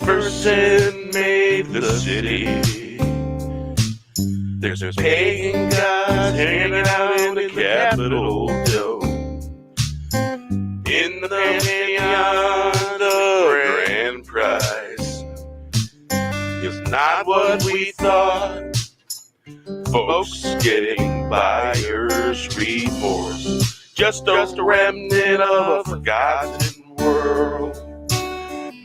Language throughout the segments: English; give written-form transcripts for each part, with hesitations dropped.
Jefferson made the city. There's pagan gods hanging out in the Capitol dome. In the Pantheon, the grand prize is not what we thought. Folks getting buyer's remorse, just a remnant of a forgotten world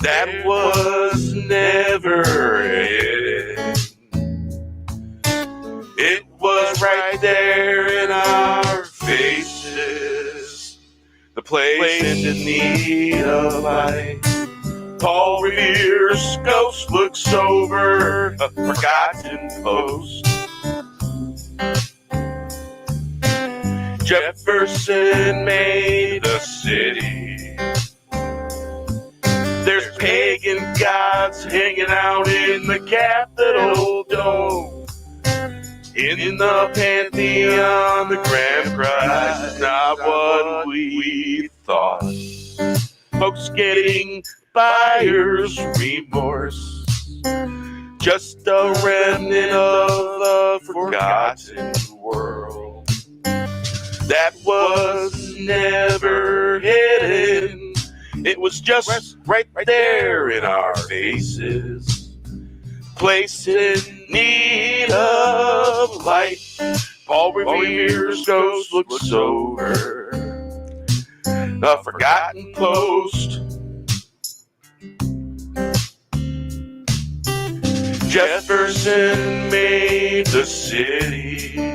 that was never hidden. It was right there in our faces, the place in need of light. Paul Revere's ghost looks over a forgotten post. Jefferson made the city. There's pagan gods hanging out in the Capitol dome. In the Pantheon, the grand prize is not what we thought. Folks getting buyer's remorse, just a remnant of a forgotten world that was never hidden. It was just right there in our faces, place in need of light. Paul Revere's ghost looks over a forgotten post. Jefferson made the city.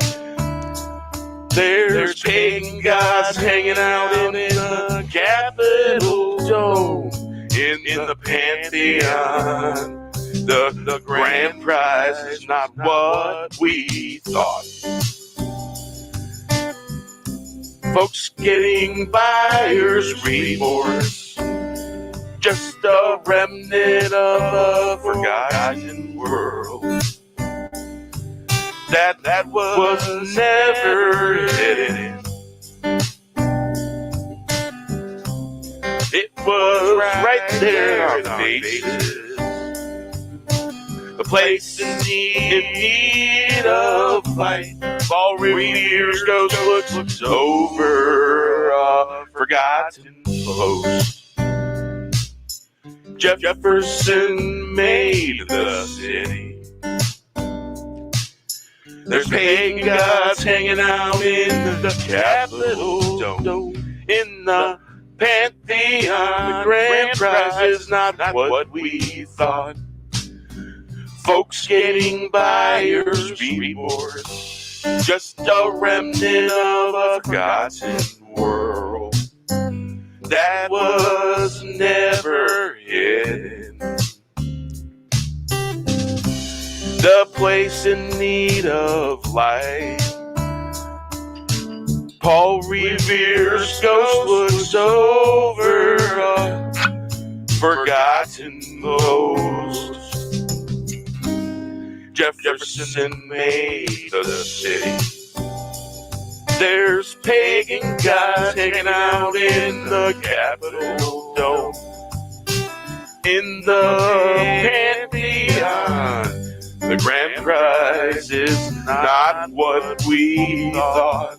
There's pagan gods hanging out in the Capitol dome. In the Pantheon, the grand prize is not what we thought. Folks getting buyer's remorse, just a remnant of a forgotten world that was never hidden. It was right there in our faces, a place in need of light. Paul Revere's ghost looks over a forgotten post. Jefferson made the city. There's pagan gods hanging out in the Capitol dome. In the Pantheon, the grand prize is not what we thought. Folks getting buyer's remorse, just a remnant of a forgotten world that was never hidden. The place in need of light. Paul Revere's ghost looks over a forgotten post. Jefferson made the city. There's pagan gods hanging out in the Capitol dome. In the Pantheon, the grand prize is not what we thought.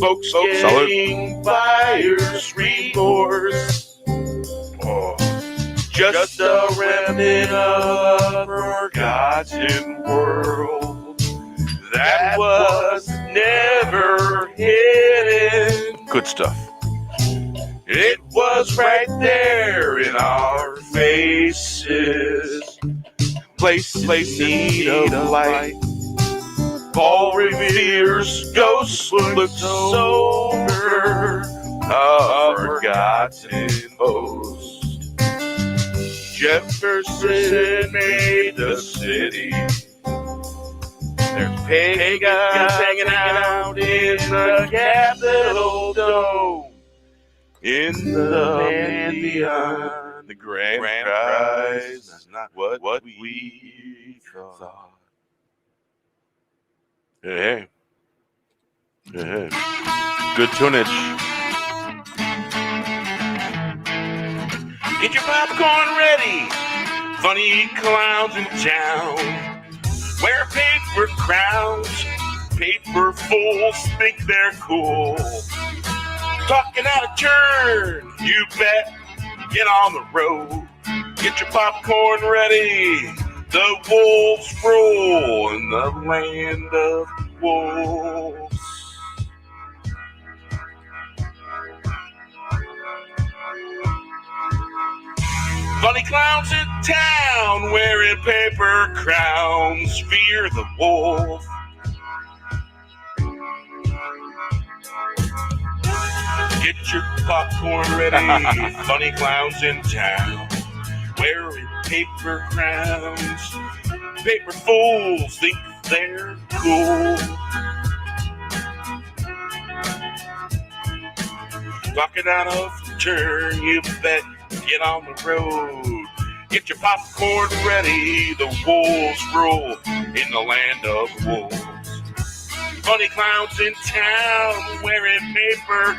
Folks getting buyer's remorse, just a remnant of a forgotten world that was never hidden. Good stuff. It was right there in our faces, place in need of light. Paul Revere's ghost looks over a forgotten post. Jefferson made the city. There's pagan gods hanging out in the Capitol dome. In the Pantheon, the grand prize is not what we thought. Hey. Good tunage. Get your popcorn ready. Funny clowns in town wear paper crowns. Paper fools think they're cool. Talking out of turn, you bet. Get on the road. Get your popcorn ready. The wolves rule in the land of wolves. Funny clowns in town wearing paper crowns. Fear the wolf. Get your popcorn ready. Funny clowns in town wearing paper crowns. Paper fools think they're cool. Talking out of turn, you bet. Get on the road. Get your popcorn ready. The wolves rule in the land of wolves. Funny clowns in town wearing paper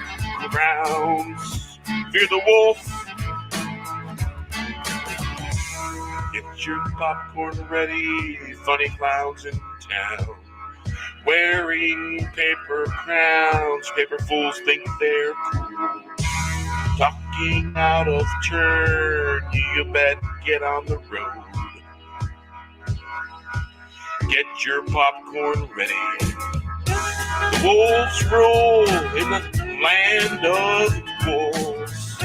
crowns. Fear the wolf. Get your popcorn ready. Funny clowns in town wearing paper crowns. Paper fools think they're cool. Talking out of turn, you bet. Get on the road. Get your popcorn ready. The wolves rule in the land of wolves.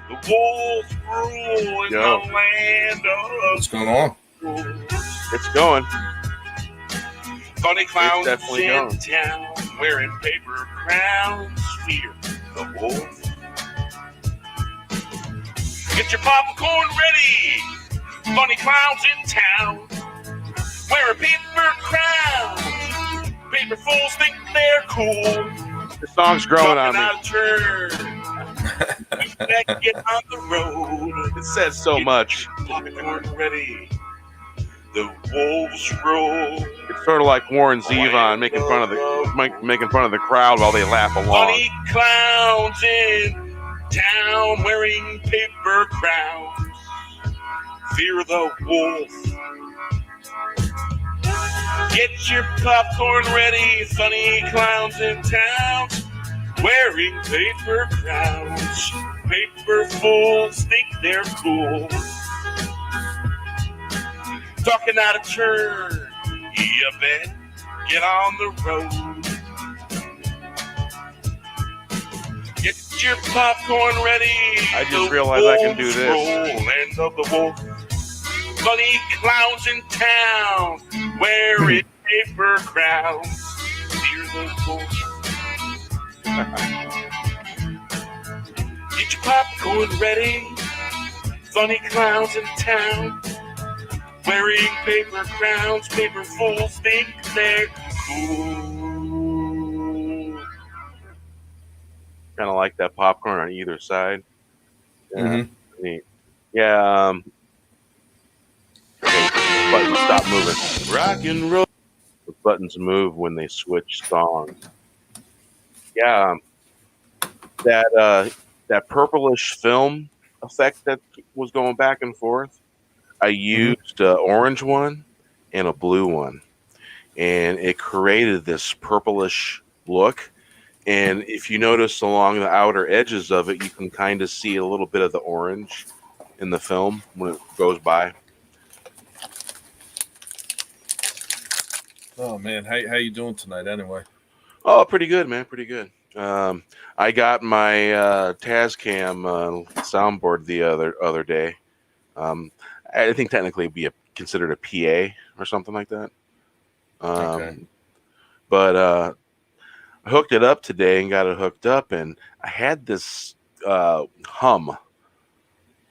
The wolves rule in the land of What's going on? wolves. It's going. Funny clowns It's definitely in going. town wearing paper crowns. Fear the wolf. Get your popcorn ready. Funny clowns in town wearing paper crowns. Paper fools think they're cool. The song's growing on me. Out of turn. Get on the road. It says so much. Popcorn ready. The wolves roll. It's sort of like Warren Zevon making fun of the crowd while they laugh along. Funny clowns in town wearing paper crowns. Fear the wolf. Get your popcorn ready. Funny clowns in town wearing paper crowns. Paper fools think they're cool. Talking out of turn, you bet. Get on the road. Get your popcorn ready. I just realized I can do this. Land of the wolf. Funny clowns in town wearing paper crowns. Fear the wolf. Get your popcorn ready. Funny clowns in town wearing paper crowns. Paper fools think they're cool. Kind of like that popcorn on either side. Yeah. Mm-hmm. Neat. Yeah. Okay, buttons stop moving. Rock and roll. The buttons move when they switch songs. Yeah. That purplish film effect that was going back and forth. I used an orange one and a blue one, and it created this purplish look. And if you notice along the outer edges of it, you can kind of see a little bit of the orange in the film when it goes by. Oh man, how you doing tonight anyway? Oh, pretty good, man. Pretty good. I got my Tascam soundboard the other day. I think technically it'd be considered a PA or something like that. Okay. But I hooked it up today and got it hooked up, and I had this hum.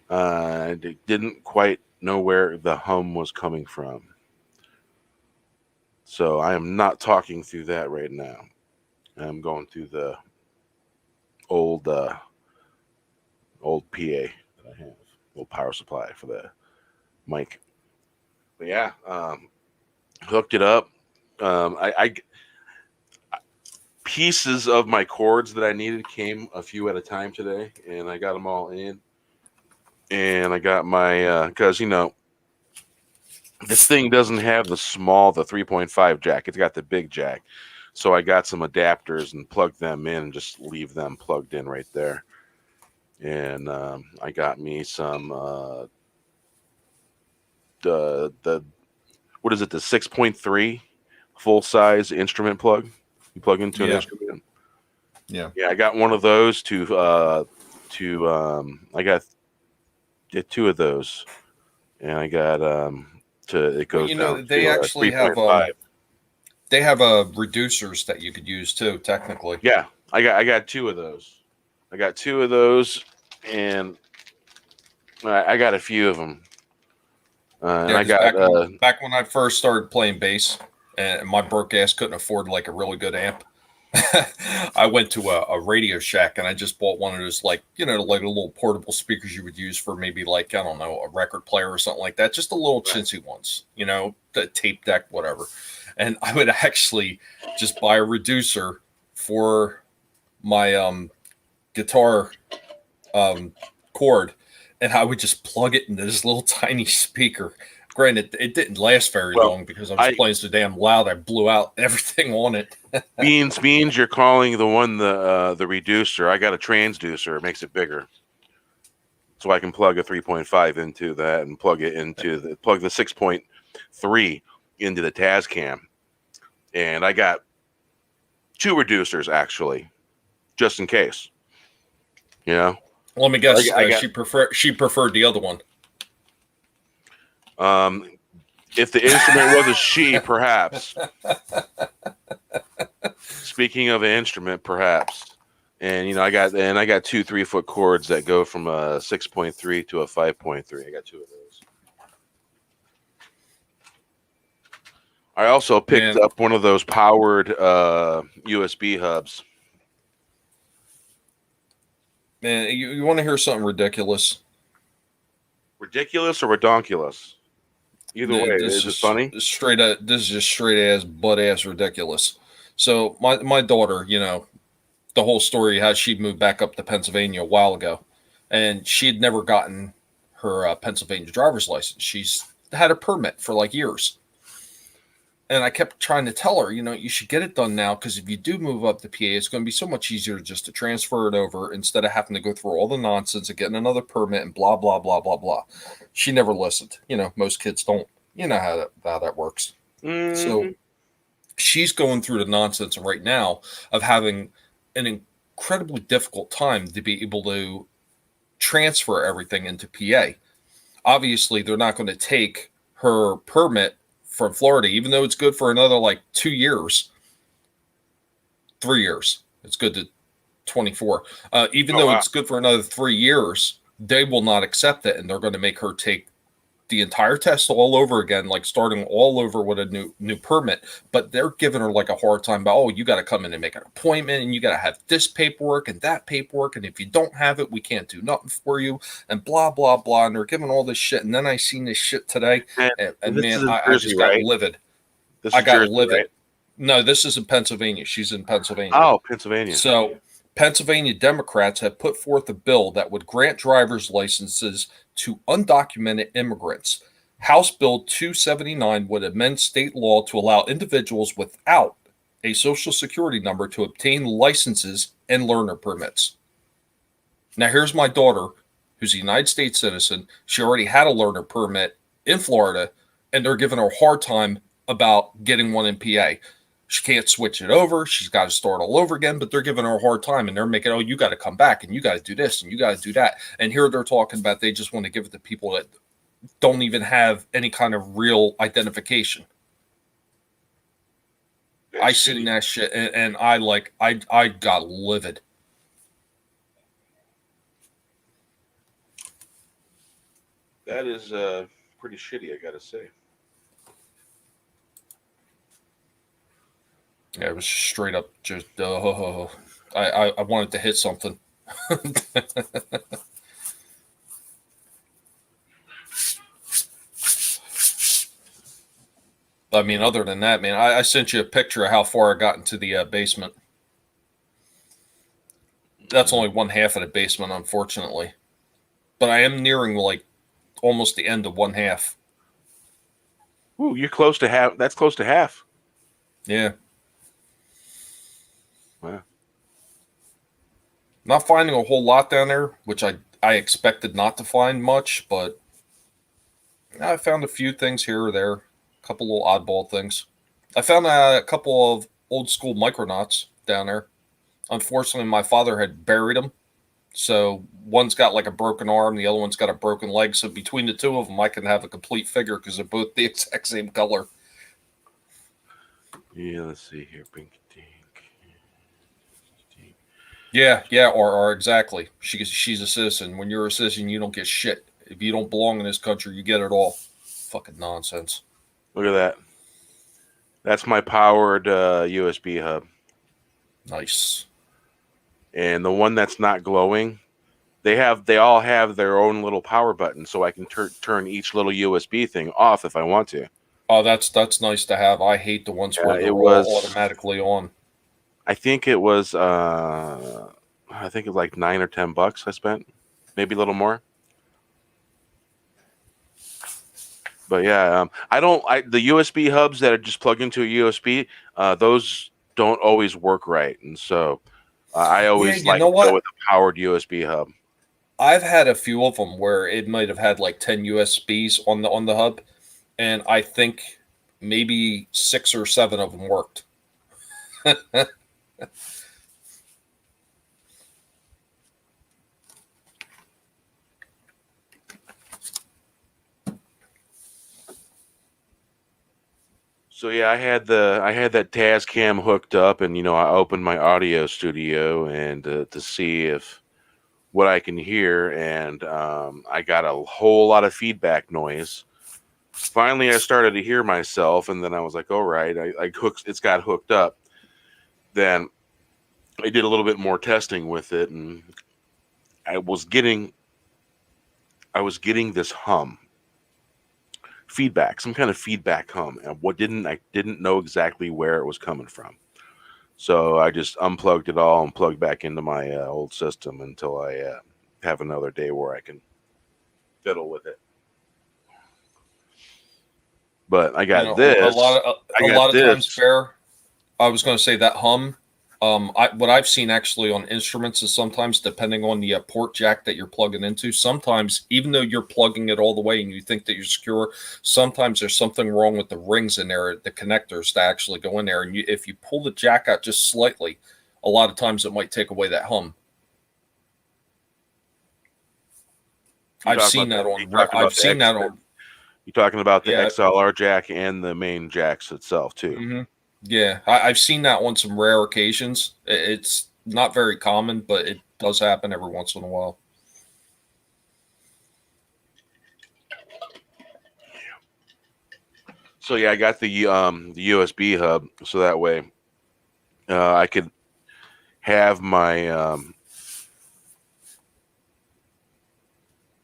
I didn't quite know where the hum was coming from. So I am not talking through that right now. I'm going through the old PA that I have, old power supply for the mic. But yeah, hooked it up. I pieces of my cords that I needed came a few at a time today, and I got them all in. And I got my because this thing doesn't have the 3.5 jack. It's got the big jack. So I got some adapters and plugged them in and just leave them plugged in right there. And I got me some the what is it, the 6.3 full size instrument plug you plug into an instrument. Yeah, I got one of those I got two of those, and I got it goes down they to actually have 3.5. they have reducers that you could use too, technically. Yeah, I got two of those. I got two of those, and I got a few of them. And I got back when I first started playing bass, and my broke ass couldn't afford like a really good amp. I went to a Radio Shack and I just bought one of those, like, like a little portable speakers you would use for maybe, like, I don't know, a record player or something like that. Just the little chintzy ones, the tape deck, whatever. And I would actually just buy a reducer for my guitar cord, and I would just plug it into this little tiny speaker. Granted, it didn't last very long because I was playing so damn loud. I blew out everything on it. Beans, you're calling the one the reducer. I got a transducer. It makes it bigger, so I can plug a 3.5 into that and plug the 6.3 into the Tascam. And I got two reducers actually, just in case. Let me guess. She preferred the other one. If the instrument was a she, perhaps. Speaking of an instrument, perhaps. And I got 2 3-foot cords that go from a 6.3 to a 5.3. I got two of those. I also picked up one of those powered USB hubs. Man, you want to hear something ridiculous? Ridiculous or redonkulous? Either way, is it funny? This is just straight ass, butt ass ridiculous. So my daughter, the whole story, how she moved back up to Pennsylvania a while ago, and she had never gotten her Pennsylvania driver's license. She's had a permit for like years. And I kept trying to tell her, you should get it done now, because if you do move up to PA, it's going to be so much easier just to transfer it over instead of having to go through all the nonsense of getting another permit and blah, blah, blah, blah, blah. She never listened. Most kids don't. You know how that works. Mm-hmm. So she's going through the nonsense right now of having an incredibly difficult time to be able to transfer everything into PA. Obviously, they're not going to take her permit from Florida, even though it's good for another like 2 years, 3 years. It's good to 24. Even though it's good for another 3 years, they will not accept it, and they're going to make her take the entire test all over again, like starting all over with a new permit. But they're giving her like a hard time about, you got to come in and make an appointment, and you got to have this paperwork and that paperwork, and if you don't have it, we can't do nothing for you, and blah blah blah. And they're giving all this shit. And then I seen this shit today, and man, I just got livid. I got livid. Right? No, this is in Pennsylvania. She's in Pennsylvania. Oh, Pennsylvania. So Pennsylvania Democrats have put forth a bill that would grant driver's licenses to undocumented immigrants. House Bill 279 would amend state law to allow individuals without a social security number to obtain licenses and learner permits. Now, here's my daughter, who's a United States citizen. She already had a learner permit in Florida, and they're giving her a hard time about getting one in PA. She can't switch it over. She's got to start all over again, but they're giving her a hard time, and they're making, you got to come back, and you got to do this, and you got to do that. And here they're talking about they just want to give it to people that don't even have any kind of real identification. I seen that shit, and I got livid. That is pretty shitty, I gotta say. Yeah, it was straight up just, I wanted to hit something. I mean, other than that, man, I sent you a picture of how far I got into the basement. That's only one half of the basement, unfortunately. But I am nearing, like, almost the end of one half. Ooh, you're close to half. That's close to half. Yeah. Wow. Not finding a whole lot down there, which I expected not to find much, but I found a few things here or there, a couple little oddball things. I found a couple of old school micronauts down there. Unfortunately, my father had buried them. So one's got like a broken arm, the other one's got a broken leg. So between the two of them, I can have a complete figure because they're both the exact same color. Yeah, let's see here. Pink Dink. Yeah, or exactly. She's a citizen. When you're a citizen, you don't get shit. If you don't belong in this country, you get it all. Fucking nonsense. Look at that. That's my powered USB hub. Nice. And the one that's not glowing, they all have their own little power button, so I can turn each little USB thing off if I want to. Oh, that's nice to have. I hate the ones where they're It all was automatically on. I think it was like $9 or $10 I spent, maybe a little more. But yeah, the USB hubs that are just plugged into a USB, those don't always work right, and so I always you like know to go what? with a powered USB hub. I've had a few of them where it might have had like 10 USBs on the hub, and I think maybe 6 or 7 of them worked. So yeah, I had that Tascam hooked up, and I opened my audio studio and to see if what I can hear, and I got a whole lot of feedback noise. Finally, I started to hear myself, and then I was like, "All right, it's got hooked up." Then I did a little bit more testing with it, and I was getting this hum feedback, some kind of feedback hum, and I didn't know exactly where it was coming from. So I just unplugged it all and plugged back into my old system until I have another day where I can fiddle with it. But I got A this. lot of times, Bear. I was going to say that hum. What I've seen actually on instruments is sometimes, depending on the port jack that you're plugging into, sometimes even though you're plugging it all the way and you think that you're secure, sometimes there's something wrong with the rings in there, the connectors that actually go in there. And if you pull the jack out just slightly, a lot of times it might take away that hum. I've seen that on. You're talking about the Yeah. XLR jack and the main jacks itself too. Mm-hmm. Yeah, I've seen that on some rare occasions. It's not very common, but it does happen every once in a while. So yeah, I got the USB hub, so that way I could have my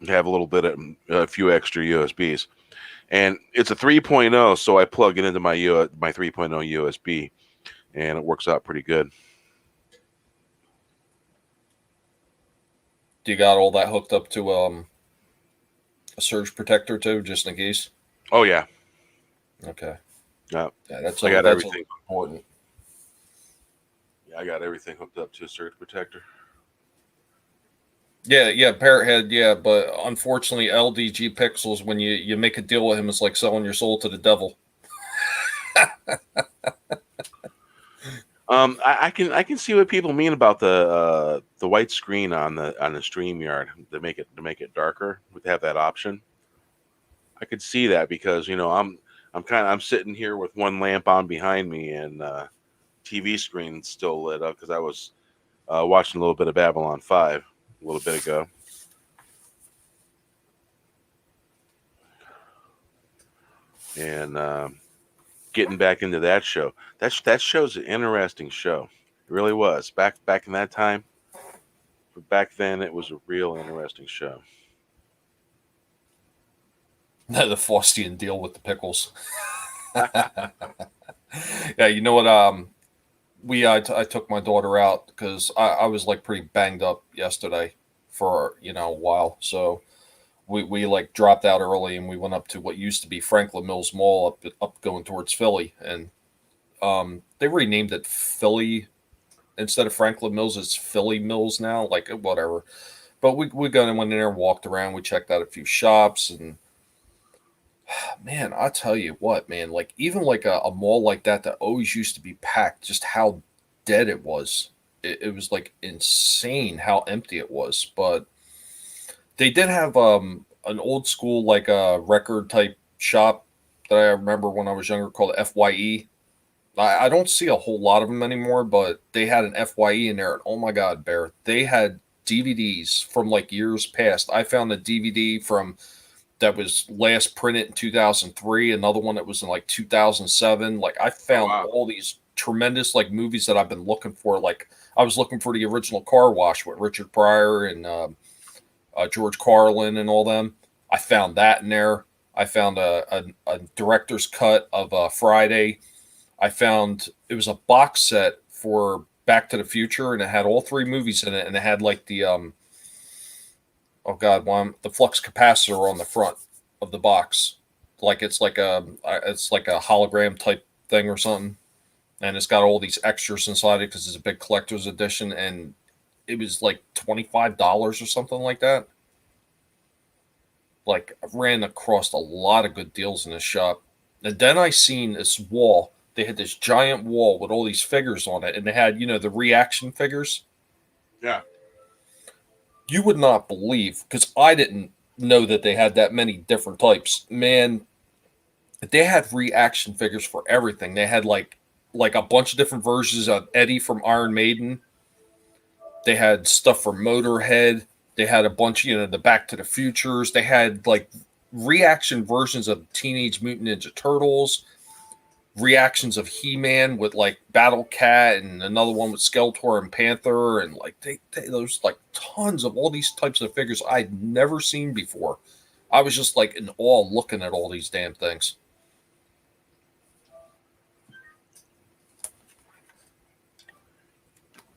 have a little bit of a few extra USBs, and it's a 3.0, so I plug it into my 3.0 USB, and it works out pretty good. Do you got all that hooked up to a surge protector too, just in case? Oh yeah. Okay. Yeah, that's everything important. Yeah, I got everything hooked up to a surge protector. Yeah, Parrot Head, yeah, but unfortunately, LDG Pixels, when you make a deal with him, it's like selling your soul to the devil. I can see what people mean about the white screen on the StreamYard to make it darker, to have that option. I could see that because I'm sitting here with one lamp on behind me and TV screen still lit up because I was watching a little bit of Babylon 5 a little bit ago. And getting back into that show. That show's an interesting show. It really was. Back in that time. But back then it was a real interesting show. The Faustian deal with the pickles. Yeah, you know what? I took my daughter out because I was like pretty banged up yesterday for a while. So we like dropped out early and we went up to what used to be Franklin Mills Mall up going towards Philly, and they renamed it Philly instead of Franklin Mills. It's Philly Mills now, like whatever. But we went in there, walked around, we checked out a few shops, and man, I tell you what, man, like even like a mall like that always used to be packed, just how dead it was. It was like insane how empty it was. But they did have an old school like a record type shop that I remember when I was younger called FYE. I don't see a whole lot of them anymore, but they had an FYE in there. And oh my God, Bear, they had DVDs from like years past. I found a DVD from that was last printed in 2003, another one that was in like 2007. Like I found all these tremendous like movies that I've been looking for. Like I was looking for the original Car Wash with Richard Pryor and George Carlin and all them. I found that in there. I found a director's cut of Friday. I found it was a box set for Back to the Future, and it had all three movies in it, and it had like the the flux capacitor on the front of the box, like it's like a hologram type thing or something, and it's got all these extras inside it because it's a big collector's edition, and it was like $25 or something like that. Like I ran across a lot of good deals in this shop, and then I seen this wall. They had this giant wall with all these figures on it, and they had the reaction figures. Yeah. You would not believe, because I didn't know that they had that many different types. Man, they had reaction figures for everything. They had like a bunch of different versions of Eddie from Iron Maiden. They had stuff for Motorhead. They had a bunch, the Back to the Futures. They had like reaction versions of Teenage Mutant Ninja Turtles, reactions of He-Man with like Battle Cat, and another one with Skeletor and Panther, and like there's like tons of all these types of figures I'd never seen before. I was just like in awe looking at all these damn things.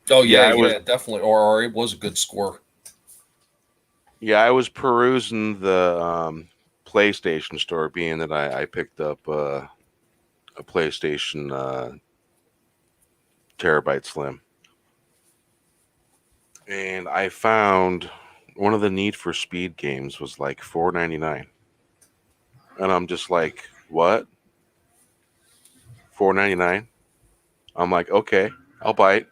Oh yeah, definitely. RR, it was a good score. Yeah, I was perusing the PlayStation store, being that I picked up a PlayStation Terabyte Slim, and I found one of the Need for Speed games was like $4.99, and I'm just like, what? $4.99? I'm like, okay, I'll buy it.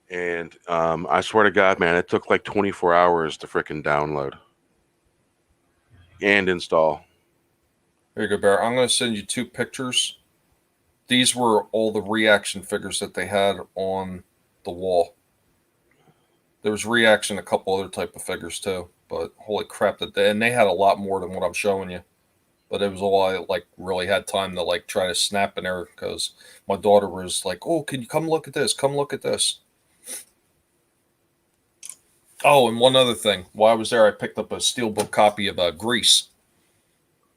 And I swear to God, man, it took like 24 hours to frickin' download and install. Here you go, Bear. I'm going to send you two pictures. These were all the reaction figures that they had on the wall. There was reaction, a couple other type of figures too, but holy crap, and they had a lot more than what I'm showing you. But it was all I like really had time to like try to snap in there, because my daughter was like, "Oh, can you come look at this? Come look at this." Oh, and one other thing. While I was there, I picked up a steelbook copy of Grease.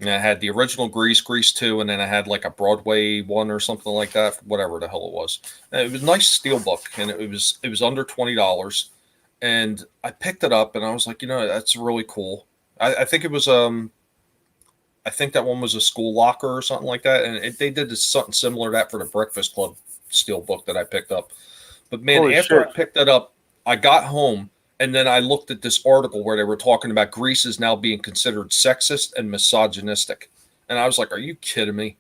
And I had the original Grease 2, and then I had like a Broadway one or something like that, whatever the hell it was. And it was a nice steelbook, and it was under $20. And I picked it up, and I was like, that's really cool. I think it was I think that one was a school locker or something like that, and they did something similar to that for the Breakfast Club steelbook that I picked up. But man, after I picked that up, I got home. And then I looked at this article where they were talking about Grease is now being considered sexist and misogynistic. And I was like, are you kidding me?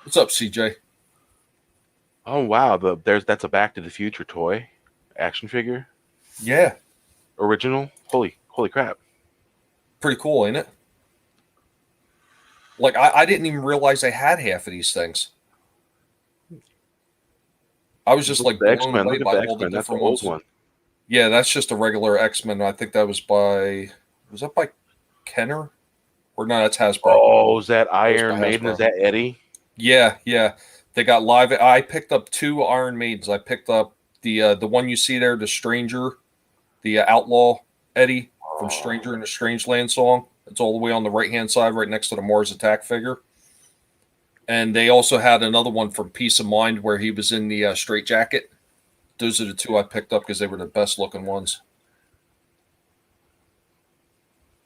What's up, CJ? Oh, wow. That's a Back to the Future toy action figure. Yeah. Original. Holy crap. Pretty cool, ain't it? Like, I didn't even realize they had half of these things. I was just like blown away by all the different ones. One. Yeah, that's just a regular X-Men. I think that was that by Kenner? Or no, that's Hasbro. Oh, is that Iron Maiden? Is that Eddie? Yeah. They got live. I picked up two Iron Maidens. I picked up the one you see there, the Stranger, the Outlaw Eddie from Stranger in the Strangeland song. It's all the way on the right-hand side, right next to the Mars Attack figure. And they also had another one from Peace of Mind where he was in the straight jacket. Those are the two I picked up because they were the best looking ones.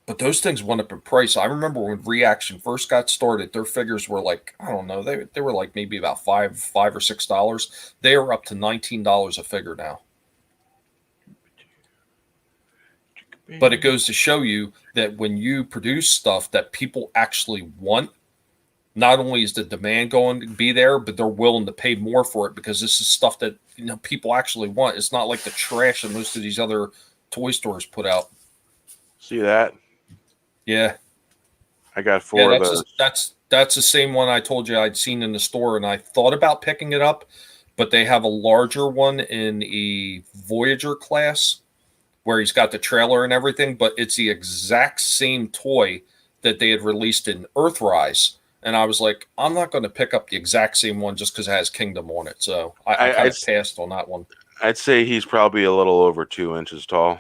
But those things went up in price. I remember when Reaction first got started, their figures were like, I don't know, they were like maybe about $5 or $6. They are up to $19 a figure now. But it goes to show you that when you produce stuff that people actually want, not only is the demand going to be there, but they're willing to pay more for it because this is stuff that people actually want. It's not like the trash that most of these other toy stores put out. See that? Yeah. I got four of those. That's the same one I told you I'd seen in the store, and I thought about picking it up, but they have a larger one in the Voyager class where he's got the trailer and everything, but it's the exact same toy that they had released in Earthrise. And I was like, I'm not going to pick up the exact same one just because it has Kingdom on it. So I kind of passed on that one. I'd say he's probably a little over 2 inches tall.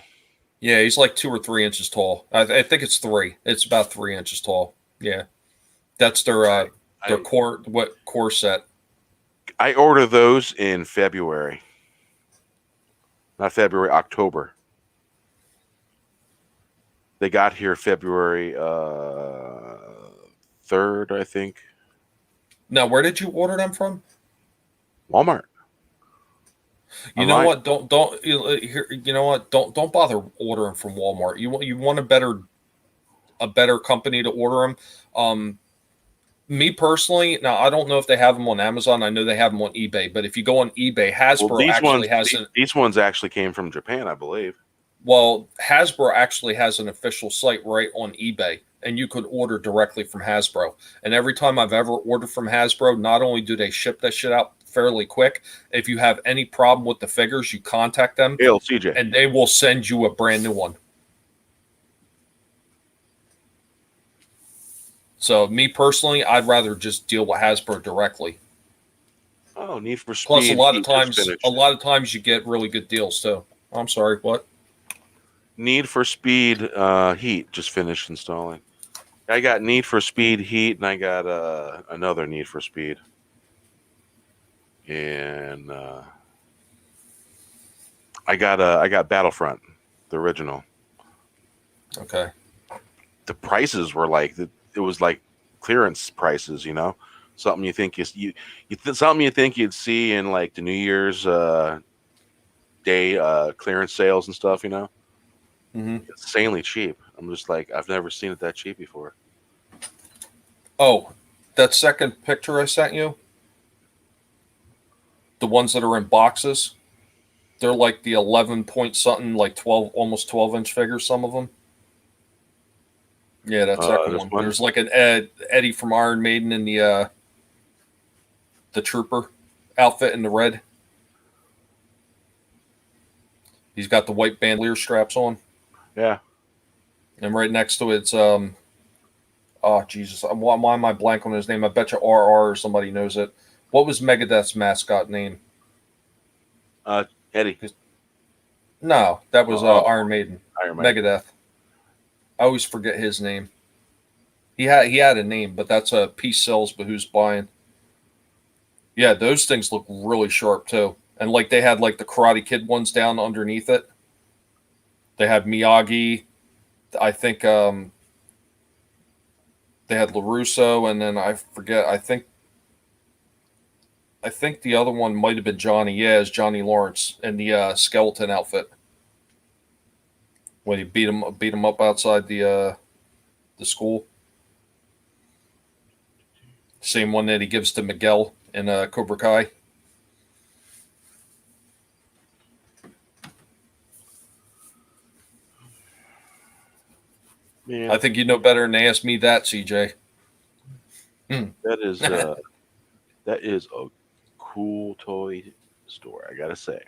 Yeah, he's like 2 or 3 inches tall. I think it's 3. It's about 3 inches tall. Yeah, that's their core set. I ordered those in February, not February, October. They got here February 3rd, I think. Now, where did you order them from? Walmart. You know what? Don't bother ordering from Walmart. You want a better company to order them. Me personally, now I don't know if they have them on Amazon. I know they have them on eBay, but if you go on eBay, Hasbro these ones actually came from Japan, I believe. Well, Hasbro actually has an official site right on eBay, and you could order directly from Hasbro. And every time I've ever ordered from Hasbro, not only do they ship that shit out fairly quick, if you have any problem with the figures, you contact them, Hail, CJ. and they will send you a brand new one. So, me personally, I'd rather just deal with Hasbro directly. Oh, Need for Speed. Plus, a lot of times you get really good deals too. I'm sorry, what? Need for Speed Heat just finished installing. I got Need for Speed Heat, and I got another Need for Speed. And I got Battlefront, the original. Okay. The prices were like it was like clearance prices, something you think something you think you'd see in like the New Year's Day clearance sales and stuff, Mm-hmm. It's insanely cheap. I'm just like, I've never seen it that cheap before. Oh, that second picture I sent you, the ones that are in boxes, they're like the 11 point something, like 12, almost 12-inch figures, some of them. Yeah, that second one. There's like an Eddie from Iron Maiden in the Trooper outfit in the red. He's got the white bandolier straps on. Yeah. And right next to it's oh Jesus, why am I blank on his name? I bet you RR or somebody knows it. What was Megadeth's mascot name? Eddie. No, that was Iron Maiden. Megadeth. I always forget his name. He had a name, but that's a piece sells, but who's buying? Yeah, those things look really sharp too. And like they had like the Karate Kid ones down underneath it. They had Miyagi. I think they had LaRusso, and then I forget. I think the other one might have been Johnny. Yeah, it's Johnny Lawrence in the skeleton outfit when he beat him up outside the school. Same one that he gives to Miguel in Cobra Kai. Man. I think you know better than to ask me that, CJ. That is a cool toy store, I gotta say.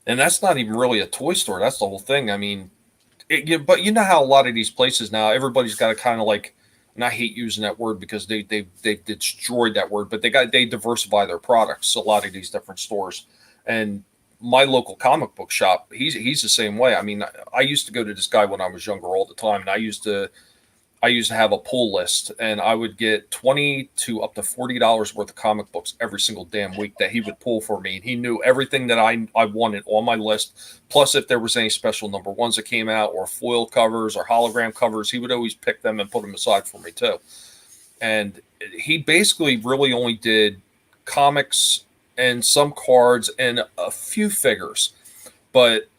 And that's not even really a toy store. That's the whole thing. I mean, but you know how a lot of these places now, everybody's got to kind of like, and I hate using that word because they destroyed that word, but they diversify their products. A lot of these different stores, and my local comic book shop, he's the same way. I mean, I used to go to this guy when I was younger all the time, and I used to I used to have a pull list, and I would get $20 to up to $40 worth of comic books every single damn week that he would pull for me. And he knew everything that I wanted on my list. Plus, if there was any special number ones that came out, or foil covers, or hologram covers, he would always pick them and put them aside for me too. And he basically really only did comics and some cards and a few figures. But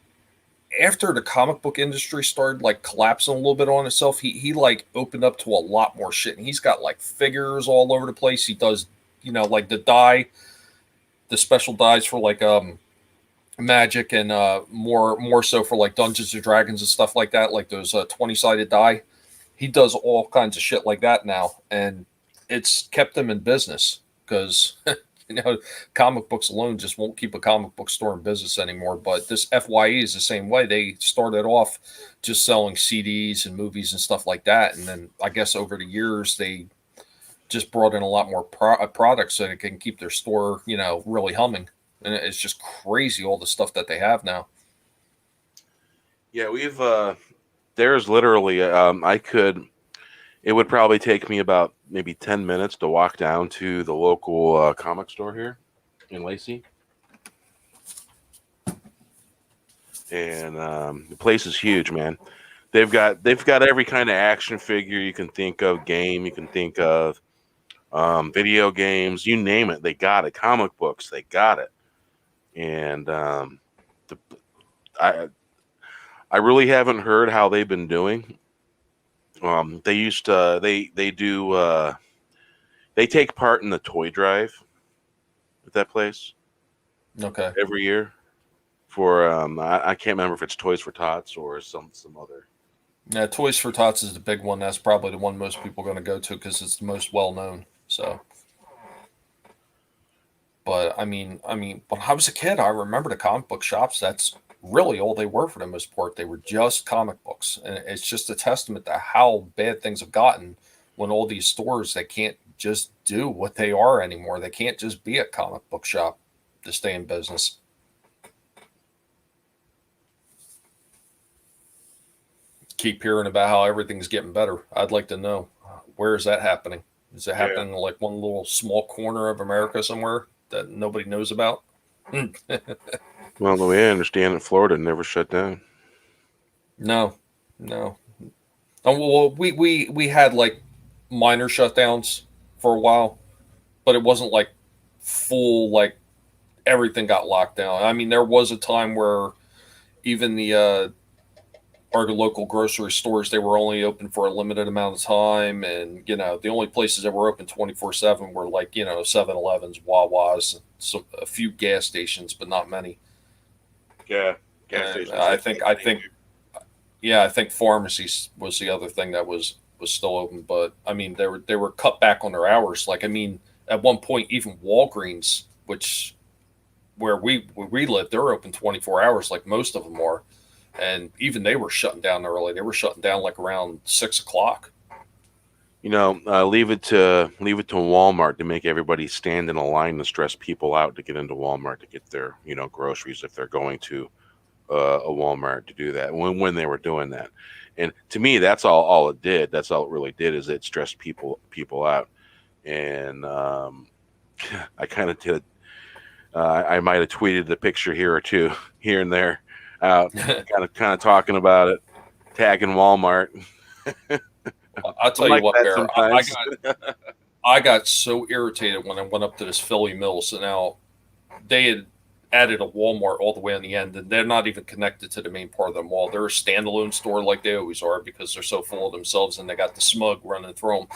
after the comic book industry started like collapsing a little bit on itself, he like opened up to a lot more shit. And he's got like figures all over the place. He does, like the special dies for like Magic, and more so for like Dungeons and Dragons and stuff like that, like those 20-sided die. He does all kinds of shit like that now, and it's kept him in business because comic books alone just won't keep a comic book store in business anymore. But this FYE is the same way. They started off just selling CDs and movies and stuff like that, and then I guess over the years they just brought in a lot more products so they can keep their store, really humming. And it's just crazy all the stuff that they have now. Yeah, we've there's literally it would probably take me about maybe 10 minutes to walk down to the local comic store here in Lacey. And the place is huge, man. They've got every kind of action figure you can think of, game you can think of, video games, you name it, they got it. Comic books, they got it. And I really haven't heard how they've been doing. They used to they do they take part in the toy drive at that place. Okay. Every year for I can't remember if it's Toys for Tots or some other. Yeah, Toys for Tots is the big one. That's probably the one most people are going to go to because it's the most well known. So, but I mean, when I was a kid, I remember the comic book shops. That's really all they were for the most part. They were just comic books, and it's just a testament to how bad things have gotten when all these stores, they can't just do what they are anymore. They can't just be a comic book shop to stay in business. Keep hearing about how everything's getting better. I'd like to know, where is that happening? Is it happening in like one little small corner of America somewhere that nobody knows about? Well, the way I understand it, Florida never shut down. No. Well, we had like minor shutdowns for a while, but it wasn't like full, like everything got locked down. I mean, there was a time where even the our local grocery stores, they were only open for a limited amount of time, and the only places that were open 24/7 were like 7-Elevens, Wawas, a few gas stations, but not many. Yeah, gas stations. I think pharmacies was the other thing that was still open, but I mean they were cut back on their hours. Like, I mean, at one point even Walgreens, which where we live, they're open 24 hours, like most of them are. And even they were shutting down early. They were shutting down like around 6 o'clock. Leave it to Walmart to make everybody stand in a line and stress people out to get into Walmart to get their groceries if they're going to a Walmart to do that when they were doing that. And to me, that's all it did. That's all it really did, is it stressed people out. And I kind of did. I might have tweeted the picture here or two here and there out, kind of talking about it, tagging Walmart. I'll tell you what, Bear, I got so irritated when I went up to this Philly Mills, and now they had added a Walmart all the way on the end, and they're not even connected to the main part of the mall. They're a standalone store like they always are because they're so full of themselves and they got the smug running through them.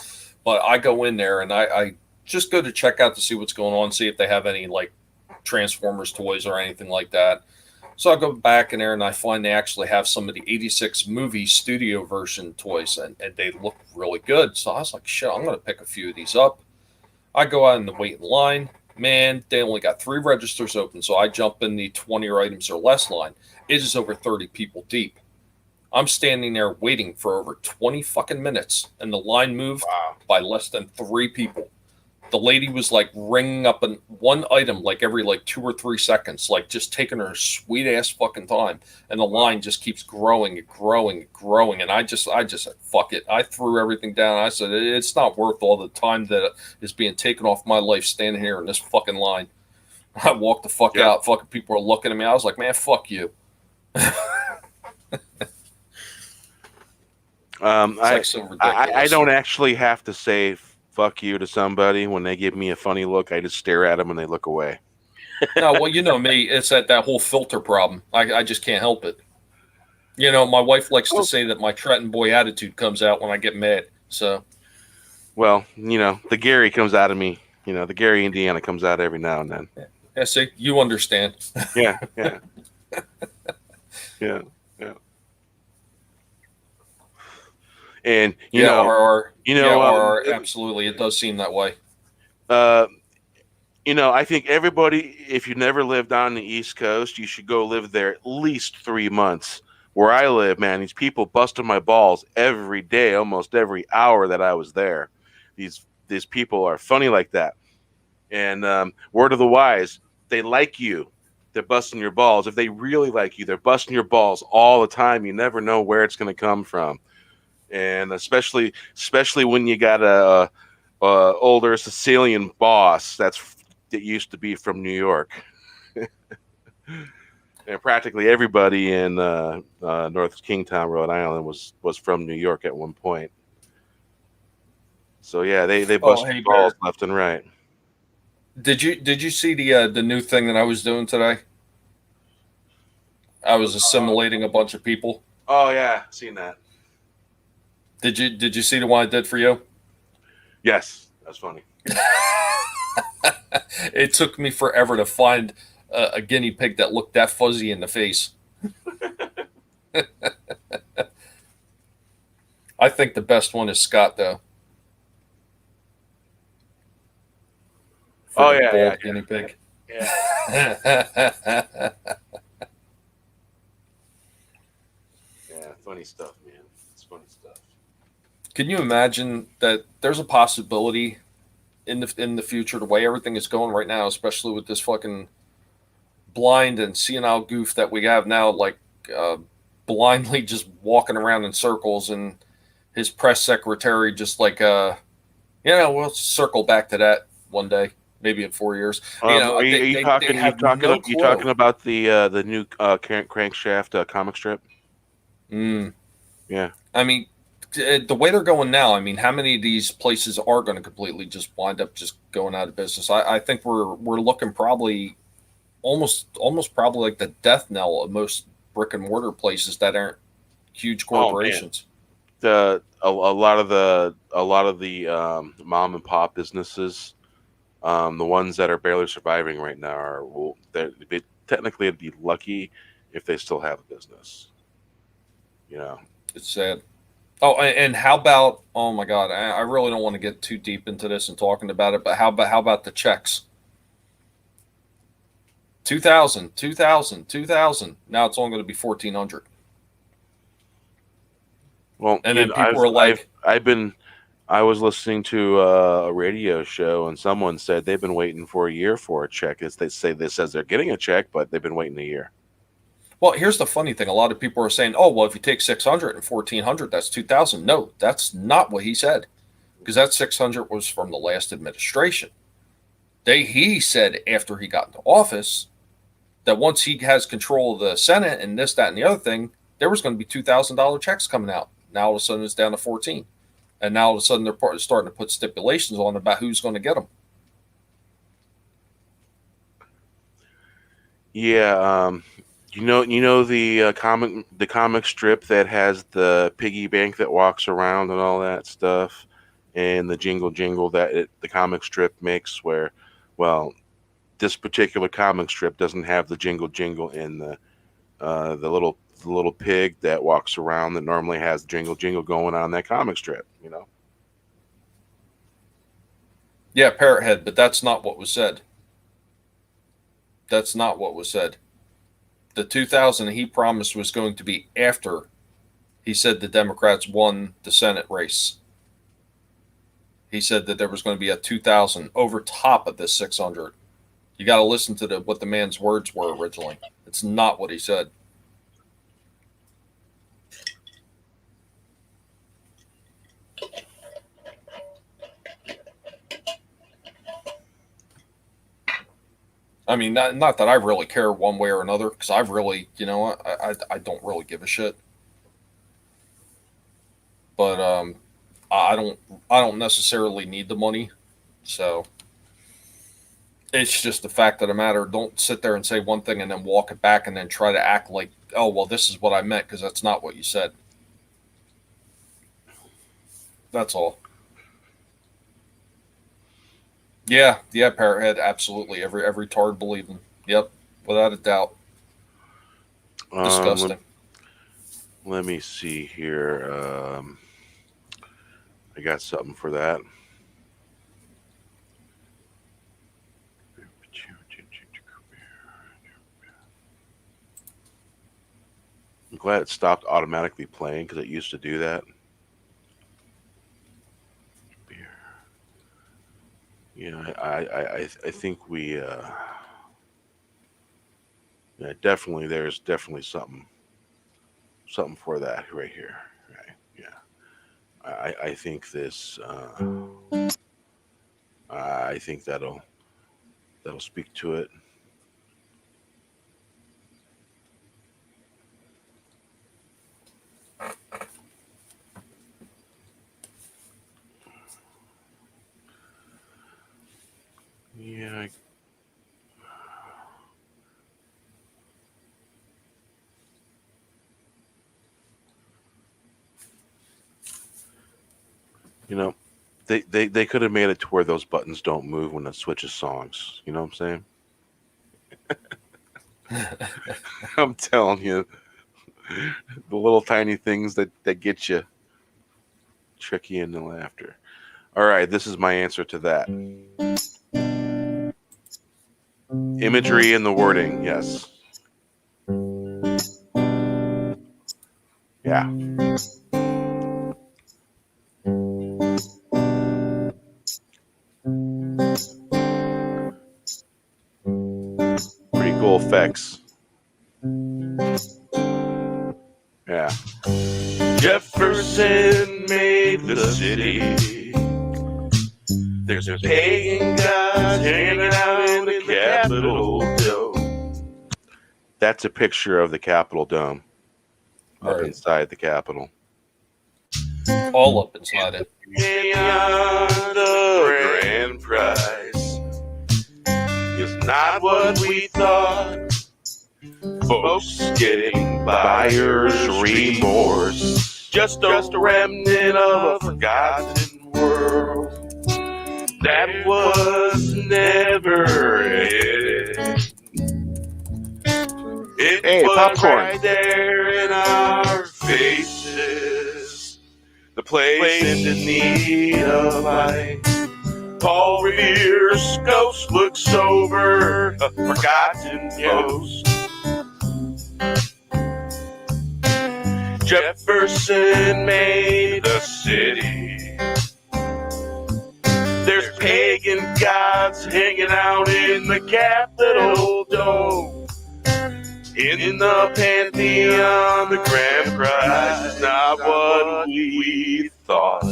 But I go in there and I just go to check out to see what's going on, see if they have any like Transformers toys or anything like that. So I go back in there and I find they actually have some of the 86 movie studio version toys, and they look really good. So I was like, shit, I'm going to pick a few of these up. I go out in the waiting line. Man, they only got 3 registers open, so I jump in the 20 items or less line. It is over 30 people deep. I'm standing there waiting for over 20 fucking minutes, and the line moved by less than 3 people. the lady was like ringing up one item like every like 2 or 3 seconds, like just taking her sweet ass fucking time, and the line just keeps growing and growing and growing. And I just said, fuck it. I threw everything down. I said, it's not worth all the time that is being taken off my life standing here in this fucking line. I walked the fuck out. Fucking people were looking at me. I was like, man, fuck you. Like so ridiculous. I don't actually have to say fuck you to somebody when they give me a funny look. I just stare at them and they look away. No, well, you know me. It's that whole filter problem. I just can't help it. You know, my wife likes to say that my Trenton boy attitude comes out when I get mad. So, well, you know, the Gary comes out of me. You know, the Gary, Indiana comes out every now and then. yeah, see, you understand. Yeah. And absolutely, it does seem that way. I think everybody, if you never lived on the East Coast, you should go live there at least 3 months. Where I live, man, these people busted my balls every day, almost every hour that I was there. These people are funny like that. And word of the wise, they like you. They're busting your balls. If they really like you, they're busting your balls all the time. You never know where it's going to come from. And especially when you got a older Sicilian boss that used to be from New York. And practically everybody in North Kingstown, Rhode Island, was from New York at one point. So yeah, they bust balls left and right. Did you see the new thing that I was doing today? I was assimilating a bunch of people. Oh yeah, seen that. Did you see the one I did for you? Yes, that's funny. It took me forever to find a guinea pig that looked that fuzzy in the face. I think the best one is Scott, though. Oh yeah, guinea pig. Yeah. Yeah, funny stuff, man. It's funny stuff. Can you imagine that there's a possibility in the future, the way everything is going right now, especially with this fucking blind and senile goof that we have now, like blindly just walking around in circles, and his press secretary just like we'll circle back to that one day, maybe in 4 years. Are you talking about the new crankshaft comic strip? Yeah. I mean, the way they're going now, I mean, how many of these places are going to completely just wind up just going out of business? I think we're looking probably almost probably like the death knell of most brick and mortar places that aren't huge corporations. A lot of the mom and pop businesses, the ones that are barely surviving right now technically it'd be lucky if they still have a business. It's sad. Oh, and how about, oh my God, I really don't want to get too deep into this and talking about it, but how about the checks? 2,000. Now it's only going to be 1,400. Well, and then people were like, I was listening to a radio show, and someone said they've been waiting for a year for a check. They says they're getting a check, but they've been waiting a year. Well, here's the funny thing. A lot of people are saying, oh, well, if you take 600 and 1,400, that's 2,000. No, that's not what he said, because that 600 was from the last administration. He said after he got into office that once he has control of the Senate and this, that, and the other thing, there was going to be $2,000 checks coming out. Now all of a sudden it's down to 14. And now all of a sudden they're starting to put stipulations on about who's going to get them. Yeah, you know the comic strip that has the piggy bank that walks around and all that stuff, and the jingle that the comic strip makes. Where, well, this particular comic strip doesn't have the jingle in the little pig that walks around that normally has jingle going on that comic strip. Yeah, Parrot Head, but that's not what was said. That's not what was said. The 2,000 he promised was going to be after he said the Democrats won the Senate race. He said that there was going to be a 2,000 over top of this 600. You got to listen to what the man's words were originally. It's not what he said. I mean, not that I really care one way or another, because I really, I don't really give a shit. But I don't necessarily need the money, so it's just the fact of the matter. Don't sit there and say one thing and then walk it back and then try to act like, oh well, this is what I meant, because that's not what you said. That's all. Yeah, Parrothead, absolutely. Every tard believed him. Yep, without a doubt. Disgusting. Let me see here. I got something for that. I'm glad it stopped automatically playing because it used to do that. Yeah, I think we definitely there's definitely something for that right here. Right. Yeah. I think this I think that'll speak to it. Yeah. You know, they could have made it to where those buttons don't move when it switches songs. You know what I'm saying? I'm telling you, the little tiny things that get you tricky into laughter. All right, this is my answer to that. Imagery and the wording, yes. Yeah. Pretty cool effects. Yeah. Jefferson made the city. There's a pagan god hanging out in the Capitol Dome. That's a picture of the Capitol Dome up inside the Capitol. All up inside it. Beyond the grand prize is not what we thought. Folks getting buyer's remorse. Just a remnant of a forgotten world that was never it. It was popcorn right there in our faces. The place in need of light. Paul Revere's ghost looks over a forgotten post. Jefferson made the city. There's pagan gods hanging out in the Capitol Dome. In the Pantheon, the grand prize is not what we thought.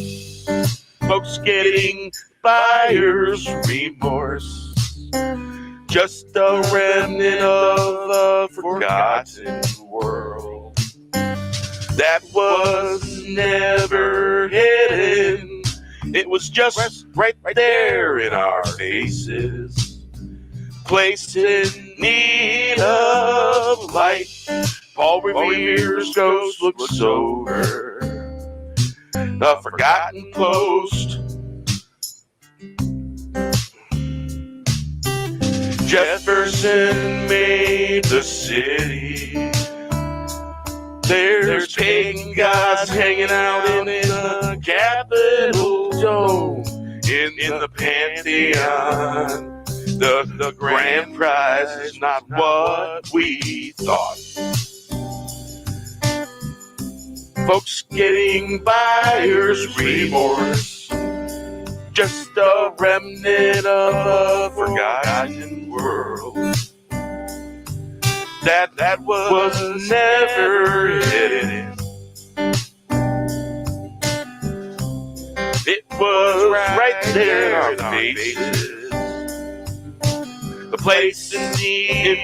Folks getting buyer's remorse. Just a remnant of a forgotten world that was never hidden. It was just right there in our faces. Placed in need of light. Paul Revere's ghost looks over a forgotten post. Jefferson made the city. There's pagan gods hanging out in the Capitol Dome. In the Pantheon. The grand prize is not what we thought. Folks getting buyer's remorse. just a remnant of a forgotten world. That was never hidden. It was right there in our faces. The place in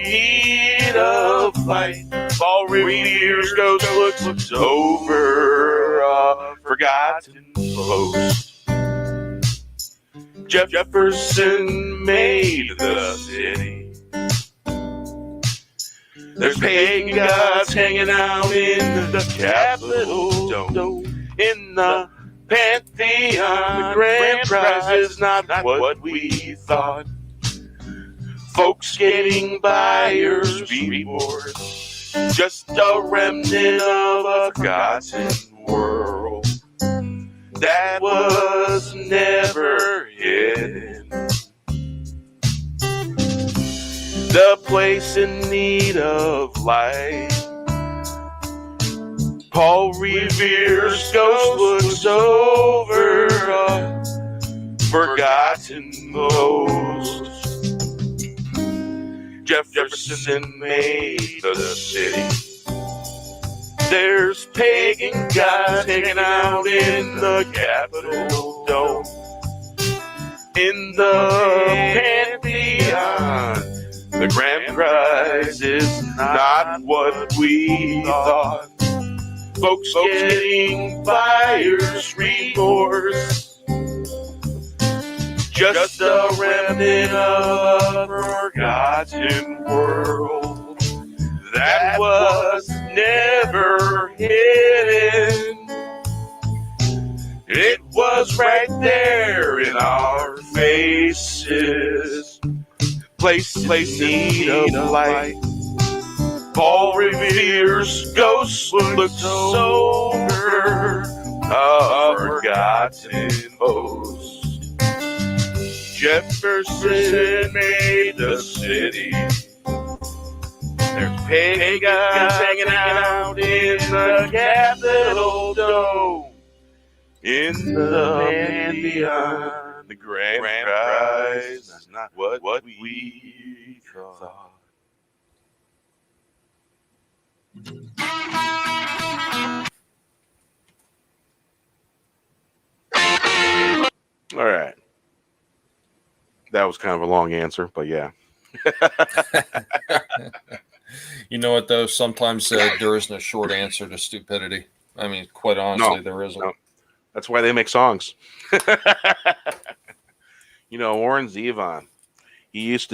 need of light. All reveres ghost looks over a forgotten post. Jefferson made the city. There's pagan gods hanging out in the Capitol Dome. In the Pantheon, the grand prize is not what we thought. Folks getting buyer's rewards, just a remnant of a forgotten world that was never hidden. The place in need of light. Paul Revere's ghost looks over a forgotten post. Jefferson made the city. There's pagan gods hanging out in the Capitol Dome. In the Pantheon, the grand prize is not what we thought. Folks getting buyer's remorse, just a remnant of a forgotten world that was never hidden. It was right there in our faces. Place in need of light. Paul Revere's ghost looks over a forgotten post. Jefferson made the city. There's pagan gods hanging out in the Capitol Dome. In the Pantheon, the grand prize is not what we thought. All right. That was kind of a long answer, but yeah. You know what, though? Sometimes there isn't a short answer to stupidity. I mean, quite honestly, there isn't. No. That's why they make songs. Warren Zevon. He used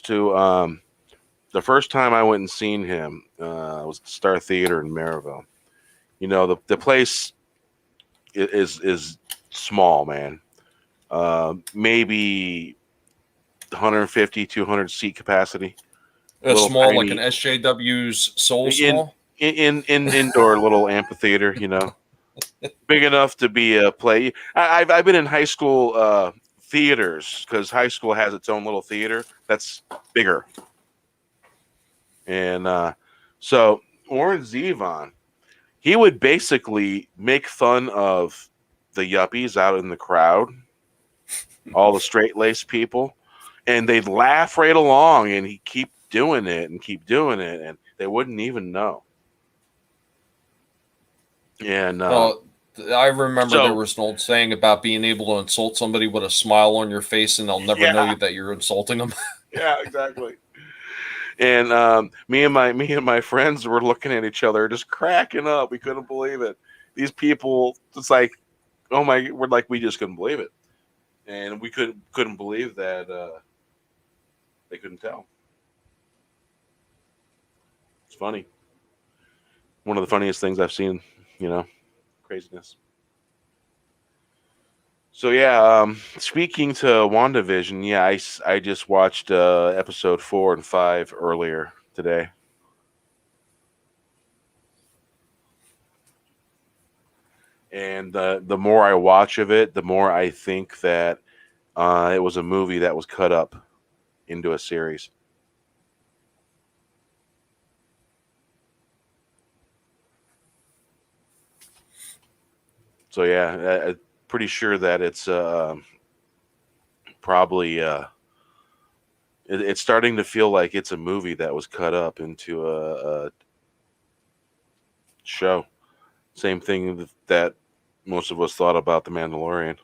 to. The first time I went and seen him was the Star Theater in Maryville. The place is small, man. Maybe 150, 200 seat capacity. Small, tiny, like an SJW's Soul Small? In indoor little amphitheater, Big enough to be a play. I've been in high school theaters because high school has its own little theater that's bigger. And so Warren Zevon, he would basically make fun of the yuppies out in the crowd, all the straight-laced people, and they'd laugh right along, and he'd keep doing it, and they wouldn't even know. And I remember there was an old saying about being able to insult somebody with a smile on your face, and they'll never know that you're insulting them. Yeah, exactly. And me and my friends were looking at each other, just cracking up. We couldn't believe it. These people, it's like, oh my, we just couldn't believe it, and we couldn't believe that they couldn't tell. It's funny. One of the funniest things I've seen. Craziness. So yeah, speaking to WandaVision, yeah, I just watched episode 4 and 5 earlier today. And the more I watch of it, the more I think that it was a movie that was cut up into a series. So yeah, I'm pretty sure that it's probably it's starting to feel like it's a movie that was cut up into a show. Same thing that most of us thought about the Mandalorian.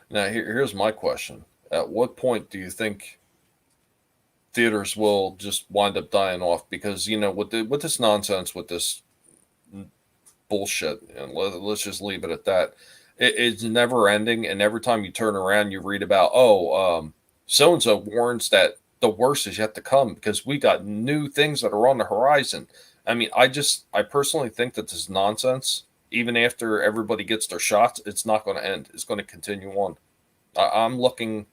Now, here's my question: at what point do you think theaters will just wind up dying off? Because with this nonsense, with this bullshit, and let's just leave it at that. It's never ending, and every time you turn around, you read about so and so warns that the worst is yet to come because we got new things that are on the horizon. I mean, I personally think that this nonsense, even after everybody gets their shots, it's not going to end. It's going to continue on. I'm looking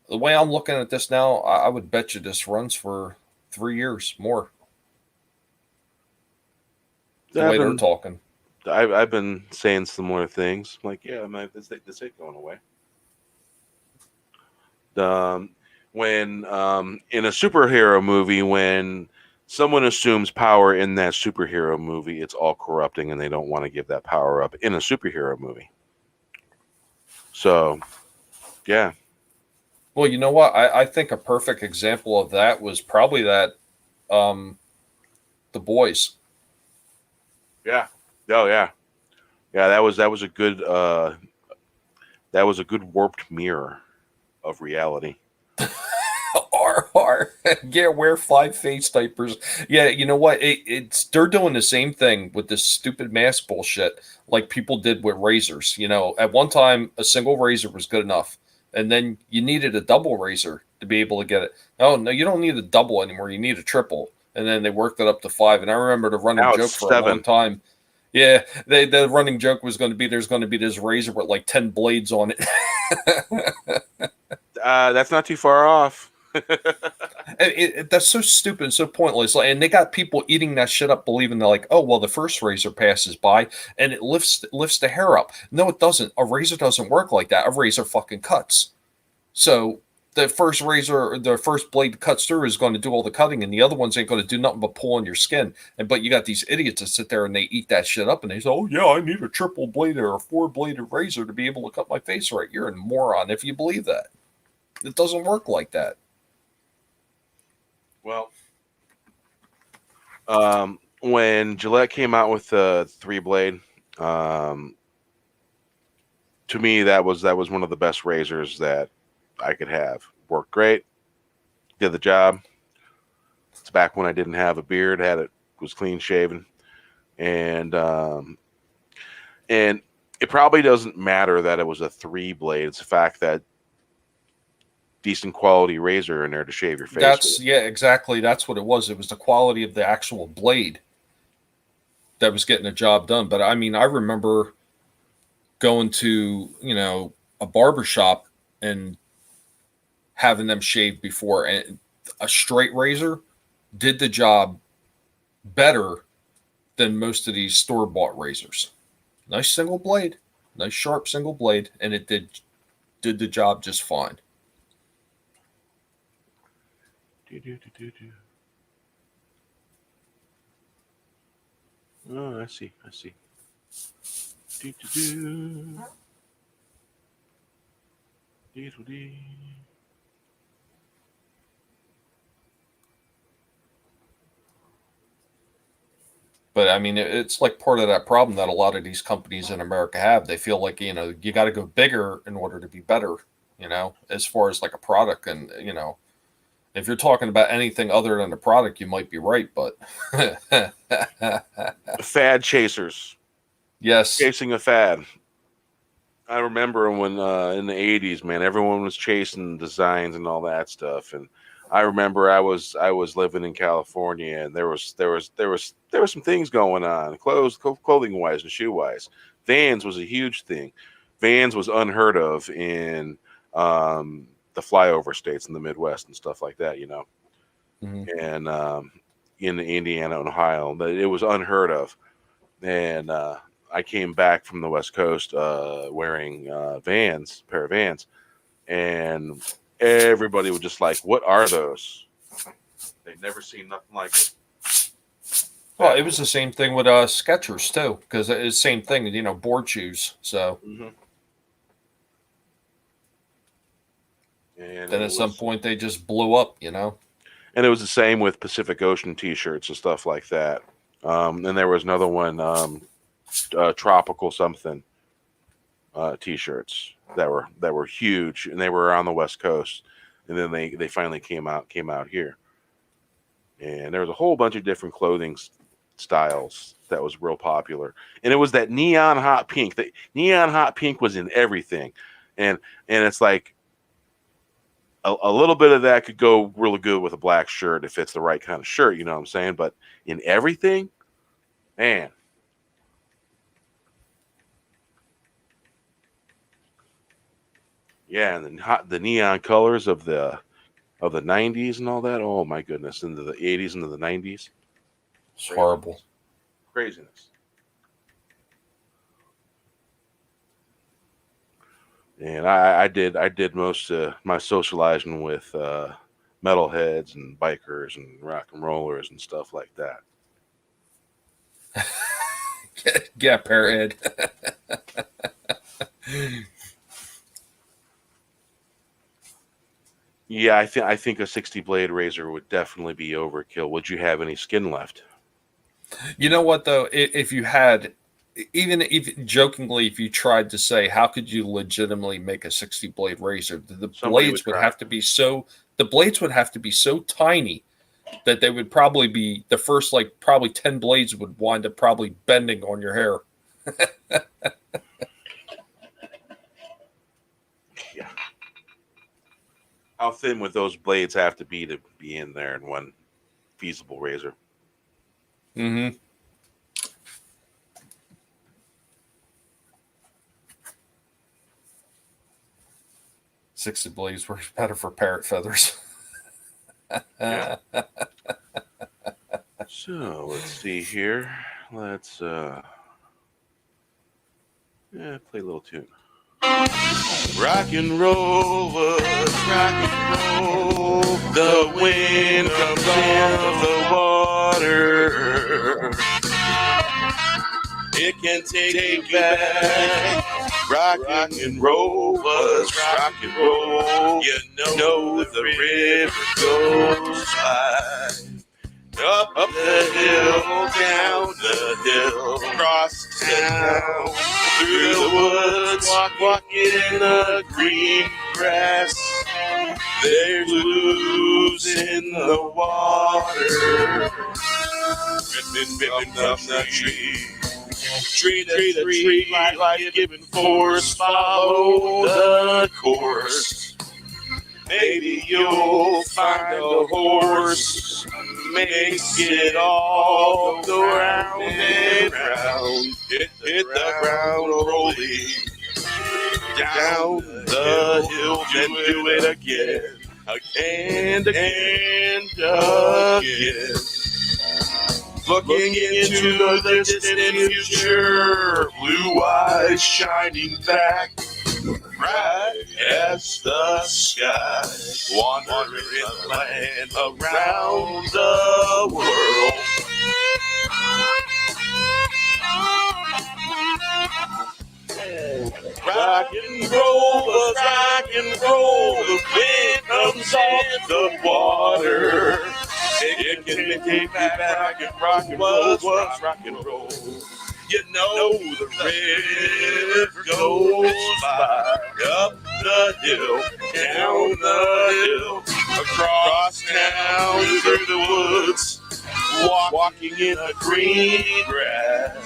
the way I'm looking at this now. I would bet you this runs for 3 years more. The way they're talking. I've been saying similar things. I'm like, yeah, man, this ain't going away. When in a superhero movie, when someone assumes power in that superhero movie, it's all corrupting, and they don't want to give that power up in a superhero movie. So, yeah. Well, you know what? I think a perfect example of that was probably that The Boys. Yeah. Oh yeah. Yeah, that was a good warped mirror of reality. R. Yeah, wear 5 face diapers. Yeah, you know what? They're doing the same thing with this stupid mask bullshit, like people did with razors. At one time a single razor was good enough, and then you needed a double razor to be able to get it. Oh no, you don't need a double anymore. You need a triple, and then they worked it up to 5. And I remember the running Now joke it's for a 7. long time. Yeah, the running joke was going to be there's going to be this razor with like 10 blades on it. That's not too far off. That's so stupid and so pointless. And they got people eating that shit up, believing they're like, oh well, the first razor passes by and it lifts the hair up. No, it doesn't. A razor doesn't work like that. A razor fucking cuts. So the first razor, the first blade that cuts through is going to do all the cutting, and the other ones ain't going to do nothing but pull on your skin. But you got these idiots that sit there and they eat that shit up, and they say, "Oh yeah, I need a triple bladed or a 4-bladed razor to be able to cut my face right." You're a moron if you believe that. It doesn't work like that. Well, when Gillette came out with the 3-blade, to me that was one of the best razors that I could have. Worked great, did the job. It's back when I didn't have a beard, was clean shaven, and it probably doesn't matter that it was a 3-blade. It's the fact that decent quality razor in there to shave your face. Yeah, exactly. That's what it was. It was the quality of the actual blade that was getting the job done. But I mean, I remember going to a barber shop and having them shave before, and a straight razor did the job better than most of these store-bought razors. Nice single blade, nice sharp single blade, and it did the job just fine. Oh, I see. But I mean, it's like part of that problem that a lot of these companies in America have. They feel like, you got to go bigger in order to be better, as far as like a product. And, if you're talking about anything other than the product, you might be right. But fad chasers. Yes. Chasing a fad. I remember when in the 80s, man, everyone was chasing designs and all that stuff. And I remember I was living in California, and there was some things going on, clothing wise and shoe wise. Vans was a huge thing. Vans was unheard of in the flyover states in the Midwest and stuff like that, Mm-hmm. And in Indiana and Ohio, it was unheard of. And I came back from the West Coast wearing a pair of Vans, and everybody was just like, "What are those?" They'd never seen nothing like it. Well, it was the same thing with Skechers too, because it's the same thing, board shoes. So. Mm-hmm. And Then at some point they just blew up, you know. And it was the same with Pacific Ocean T-shirts and stuff like that. And there was another one, tropical something T-shirts that were huge, and they were on the West Coast. And then they finally came out here, and there was a whole bunch of different clothing styles that was real popular. And it was that neon hot pink. The neon hot pink was in everything, and it's like a little bit of that could go really good with a black shirt if it's the right kind of shirt. You know what I'm saying? But in everything, man. Yeah, and the neon colors of the '90s and all that. Oh my goodness, into the '80s, into the '90s. It's horrible. Craziness. And I did most of my socializing with metalheads and bikers and rock and rollers and stuff like that. Yeah, Parrot. Yeah, I think a 60 blade razor would definitely be overkill. Would you have any skin left? You know what though? If you had, even if jokingly, if you tried to say, how could you legitimately make a 60 blade razor? The blades would have to be so. The blades would have to be so tiny that they would probably be the first, like probably 10 blades would wind up probably bending on your hair. Yeah. How thin would those blades have to be in there in one feasible razor? Mm-hmm. Sixty blades works better for parrot feathers. Yeah. So let's see here. Let's play a little tune. Rock and roll, rock and roll. The wind comes off the water. It can take you back. Rock and roll was rock and roll. You know the river goes by. Up the hill, down the hill, across town, through the woods, walking in the green grass. There's blues in the water, dripping from the tree. Tree to tree, life-giving force, follow the course. Maybe you'll find a horse, makes it all go round and round. Hit the ground rolling, down the hill, then do it again, and again. Looking into the distant future, blue eyes shining back, bright as the sky, wandering in the land around the world. Rock and roll, the wind comes off the water. It can take me back and rock and roll, rock and roll. You know the river goes by, up the hill, down the hill, across town, through the woods, walking in the green grass.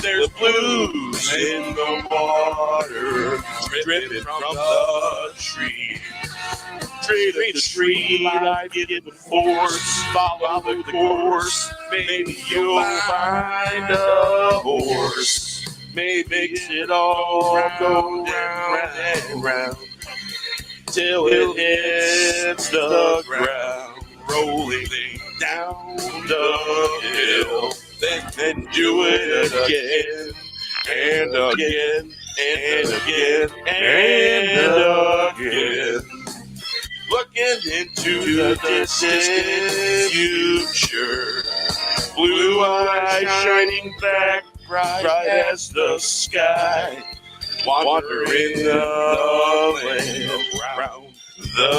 There's blues in the water, dripping from the tree. Tree to tree, life-giving force, follow the course. Maybe you'll find a horse. Maybe makes it all go round and round till it hits the ground, rolling down the hill. Then do it again and again and again and again. Looking into the distant future, blue eyes shining back, bright as the sky, wandering the land around the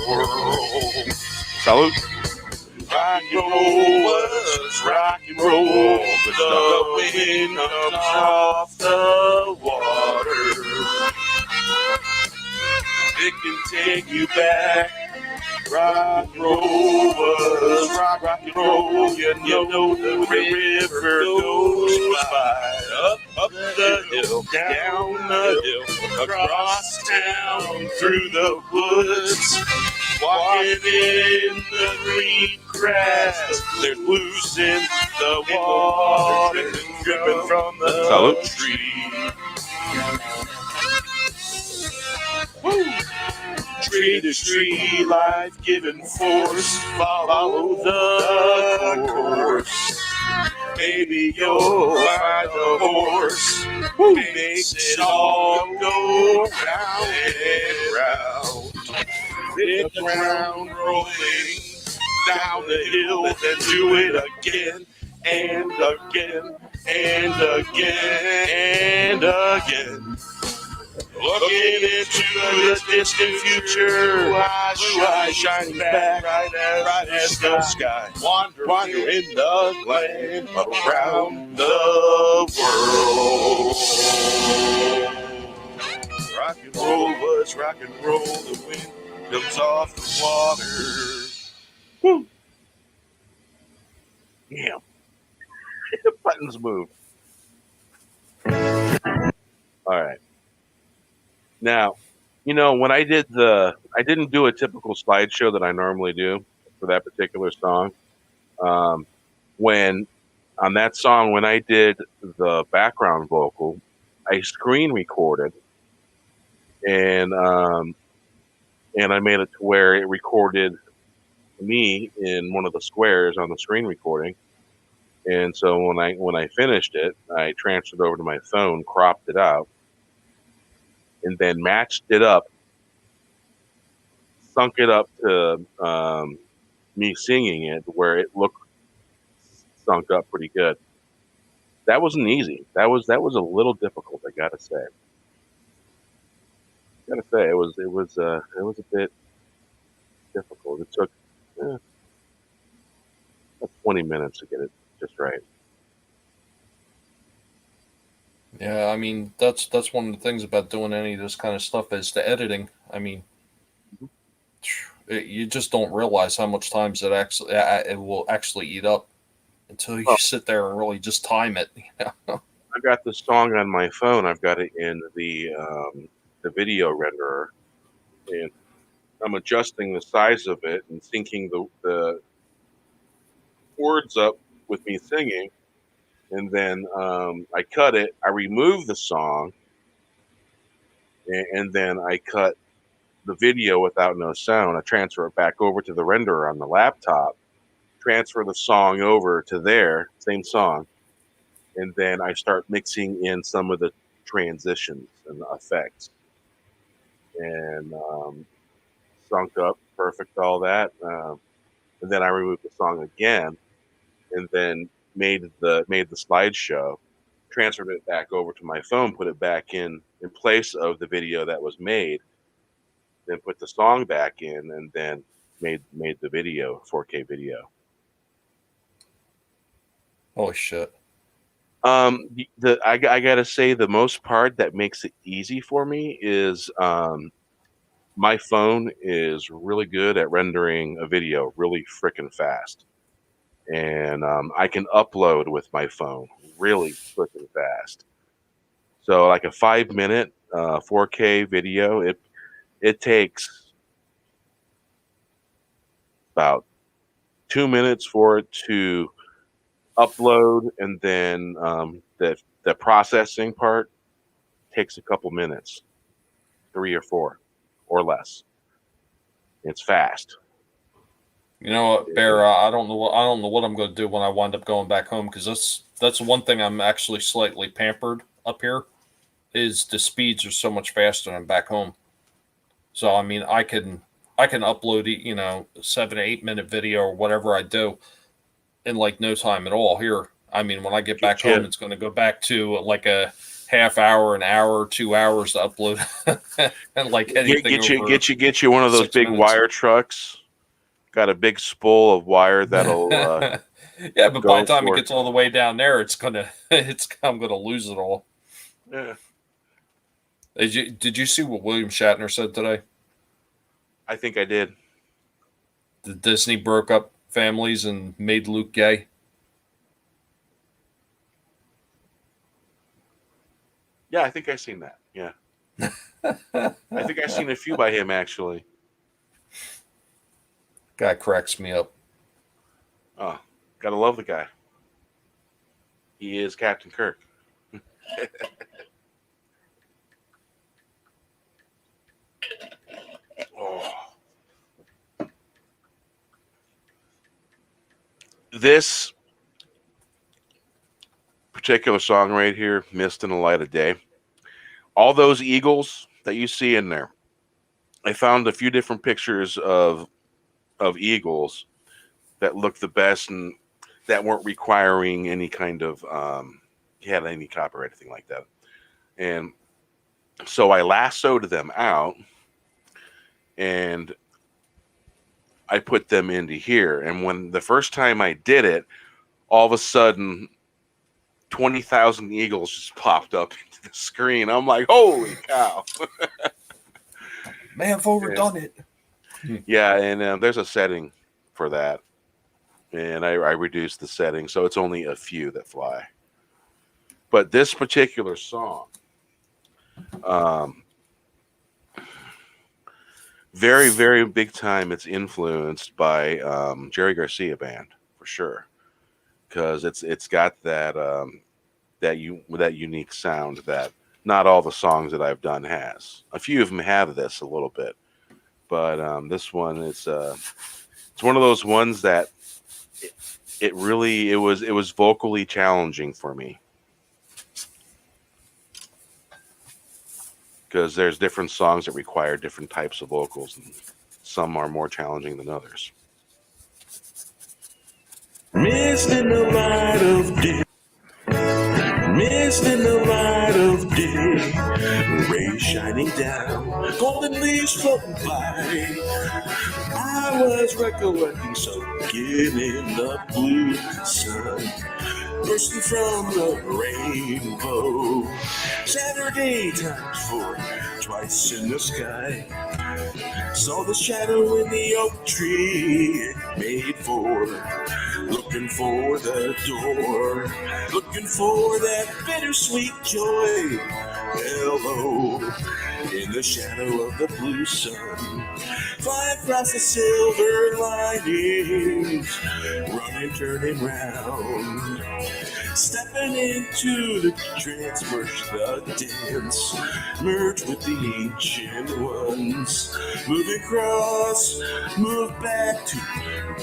world. Salute. Rock and roll was rock and roll. The wind comes off the water. It can take you back. Rock and roll was rock and roll. You know the river goes by. Up the hill, down the hill, across town, through the woods. Walking in the green grass, there's blues in the water, dripping from the Salute. tree. Woo! Tree to tree, life-giving force, follow the course. Maybe you'll find a horse who makes it all go round and round. Hit the ground rolling down the hill, then do it again and again and again and again. Looking into the distant future, blue eyes shining back right as the sky. Wander in the land around the world. Rock and roll was rock and roll. The wind comes off the water. Woo! Damn. The buttons move. All right. Now, when I didn't do a typical slideshow that I normally do for that particular song. When on that song, when I did the background vocal, I screen recorded, and I made it to where it recorded me in one of the squares on the screen recording. And so when I finished it, I transferred over to my phone, cropped it out, and then matched it up, sunk it up to me singing it where it looked sunk up pretty good. That wasn't easy. That was a little difficult, I gotta say. It was a bit difficult. It took about 20 minutes to get it just right. Yeah, I mean that's one of the things about doing any of this kind of stuff is the editing. I mean, you just don't realize how much times it will actually eat up until you sit there and really just time it. I got the song on my phone. I've got it in the video renderer, and I'm adjusting the size of it and syncing the words up with me singing. And then I cut it. I remove the song, and then I cut the video without no sound. I transfer it back over to the renderer on the laptop, transfer the song over to there, same song, and then I start mixing in some of the transitions and the effects. And sunk up, perfect, all that. And then I removed the song again, and then made the slideshow, transferred it back over to my phone, put it back in place of the video that was made, then put the song back in, and then made the video 4K video. Holy shit! I gotta say the most part that makes it easy for me is my phone is really good at rendering a video really freaking fast, and I can upload with my phone really freaking fast. So like a 5-minute 4K video, it takes about 2 minutes for it to upload, and then the processing part takes a couple minutes, 3 or 4 or less. It's fast. You know what, Bear? I don't know what I'm going to do when I wind up going back home, because that's one thing I'm actually slightly pampered up here. Is the speeds are so much faster than back home. So I mean, I can upload 7 to 8 minute video or whatever I do in like no time at all. Here, I mean, when I get back home, it's going to go back to like a half hour, an hour, 2 hours to upload, and like anything over Get you one of those 6 big minutes. wire trucks. Got a big spool of wire that'll Yeah, but by go the time it for gets all the way down there, I'm gonna lose it all. yeah. Did you see what William Shatner said today? I think I did. The Disney broke up families and made Luke gay. Yeah, I think I've seen that. Yeah. I think I've seen a few by him actually. Guy cracks me up. Oh, gotta love the guy. He is Captain Kirk. Oh. This particular song right here, Mist in the Light of Day. All those eagles that you see in there. I found a few different pictures of eagles that looked the best and that weren't requiring any kind of had any copyright or anything like that. And so I lassoed them out and I put them into here. And when the first time I did it, all of a sudden 20,000 eagles just popped up into the screen. I'm like, holy cow. Man, I've overdone it. Yeah, and there's a setting for that. And I reduced the setting, so it's only a few that fly. But this particular song, very, very big time, it's influenced by Jerry Garcia Band, for sure. Because it's got that that unique sound that not all the songs that I've done has. A few of them have this a little bit, but this one is it's one of those ones that it was vocally challenging for me because there's different songs that require different types of vocals, and some are more challenging than others. Mist in the light of day. Mist in the light of day. Rays shining down. Golden leaves floating by. I was recollecting soaking in the blue sun. Bursting from the rainbow. Saturday times for twice in the sky. Saw the shadow in the oak tree it made for. Looking for the door, looking for that bittersweet joy. Hello, in the shadow of the blue sun, fly across the silver linings, running, turning round, stepping into the trance, merge the dance, merge with the ancient ones, move across, move back to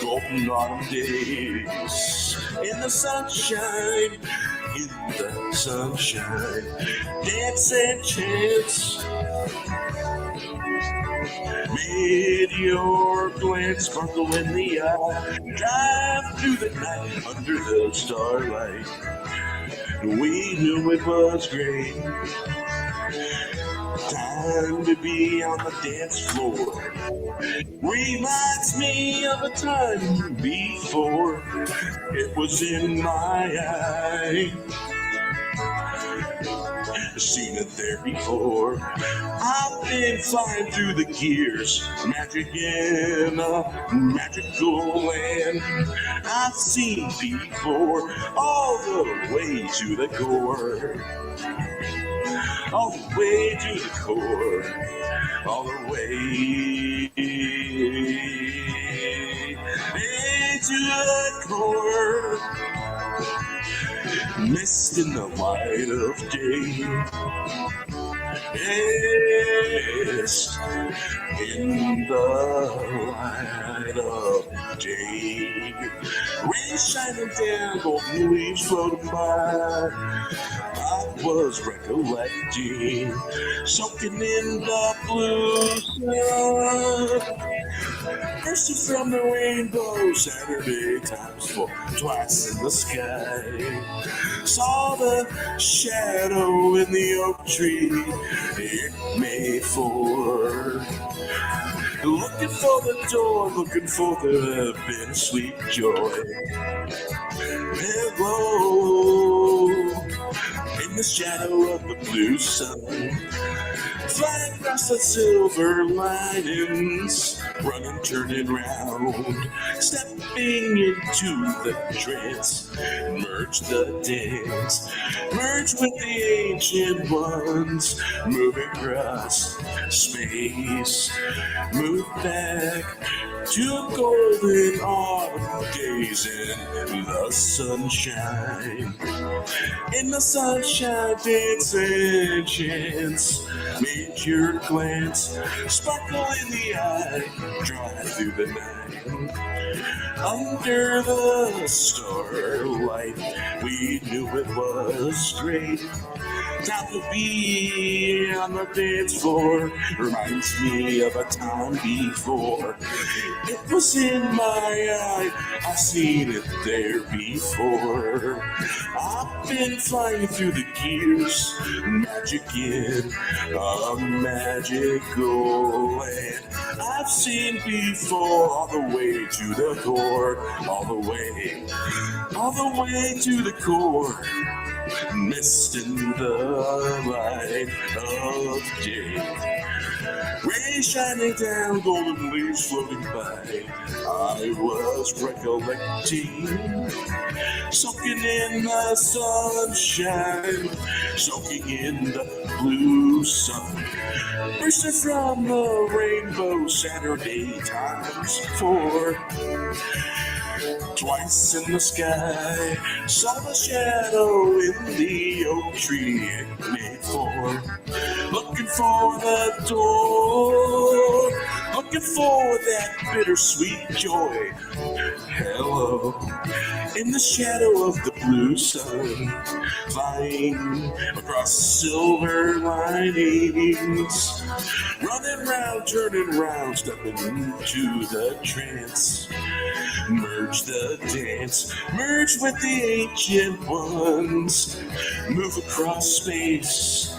golden autumn days, in the sunshine, dance and chance. Mid your glance sparkle in the eye, drive through the night under the starlight. We knew it was great. Time to be on the dance floor. Reminds me of a time before. It was in my eye. Seen it there before. I've been flying through the gears, magic in a magical land. I've seen before, all the way to the core. All the way to the core, all the way to the core. Mist in the light of day. Yes, in the light of day. Rays shining down, golden leaves floating by. I was recollecting, soaking in the blue sun. Bursting from the rainbow, Saturday times for twice in the sky. Saw the shadow in the oak tree it made for. Looking for the door, looking for the bittersweet joy. Hello, in the shadow of the blue sun. Flying across the silver linings, running, turning round, stepping into the trance, merge the dance, merge with the ancient ones, move across space, move back to golden autumn days in the sunshine. In the sunshine, dance and chance. Meet your glance, sparkle in the eye, drive through the night. Under the starlight, we knew it was great. Time to be on the dance floor reminds me of a time before. It was in my eye, I've seen it there before. I've been flying through the gears, magic in a magical land. I've seen before, all the way to the core, all the way to the core. Mist in the light of day. Rain shining down, golden leaves floating by. I was recollecting, soaking in the sunshine, soaking in the blue sun. Bursting from the rainbow, Saturday times for. Twice in the sky, saw the shadow in the oak tree it made for. Looking for the door, looking for that bittersweet joy. Hello, in the shadow of the blue sun, flying across silver linings, running round, turning round, stepping into the trance. Merge the dance, merge with the ancient ones, move across space,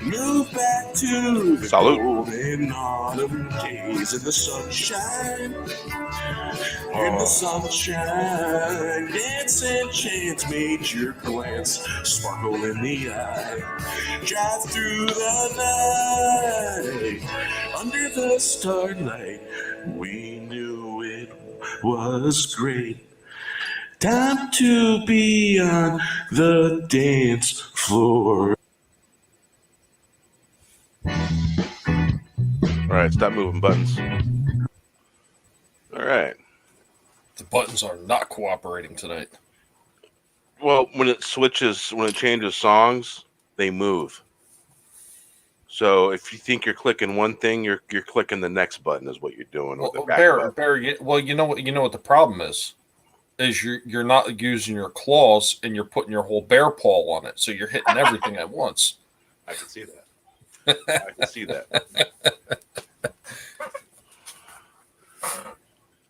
move back to the golden autumn days in the sunshine. In the sunshine, dance and chance, major glance, sparkle in the eye, drive through the night, under the starlight, we knew it was great. Time to be on the dance floor. All right, stop moving buttons. All right. The buttons are not cooperating tonight. Well, when it changes songs, they move. So if you think you're clicking one thing, you're clicking the next button is what you're doing. Well, or the back Barry, button. well, you know what the problem is you're not using your claws and you're putting your whole bear paw on it, so you're hitting everything at once. I can see that. I can see that.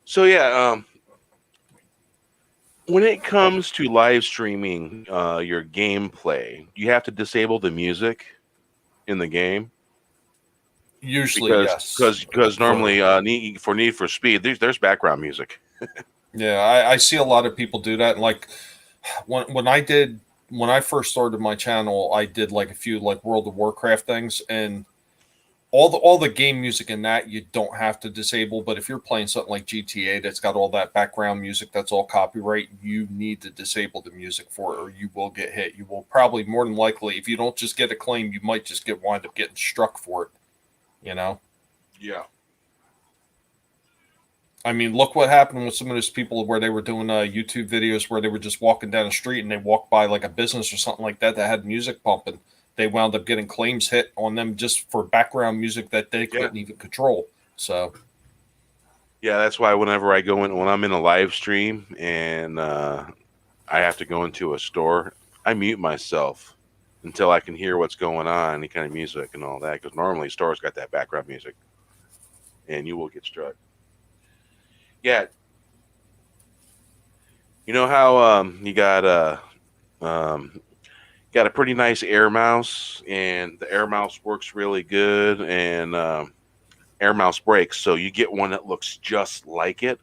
So yeah, when it comes to live streaming your gameplay, you have to disable the music in the game. Usually, yes. Because normally for Need for Speed, there's background music. Yeah, I see a lot of people do that. And like when I first started my channel, I did like a few like World of Warcraft things, and all the game music in that you don't have to disable. But if you're playing something like GTA that's got all that background music that's all copyright, you need to disable the music for it, or you will get hit. You will probably more than likely, if you don't just get a claim, you might just wind up getting struck for it. You know? Yeah. I mean, look what happened with some of those people where they were doing YouTube videos where they were just walking down the street and they walked by like a business or something like that had music pumping. They wound up getting claims hit on them just for background music that they couldn't even control. So, yeah, that's why whenever I go in, when I'm in a live stream and I have to go into a store, I mute myself until I can hear what's going on, any kind of music and all that. Because normally stores got that background music. and you will get struck. Yeah, you know how you um, got a pretty nice air mouse, and the air mouse works really good, and air mouse breaks, so you get one that looks just like it,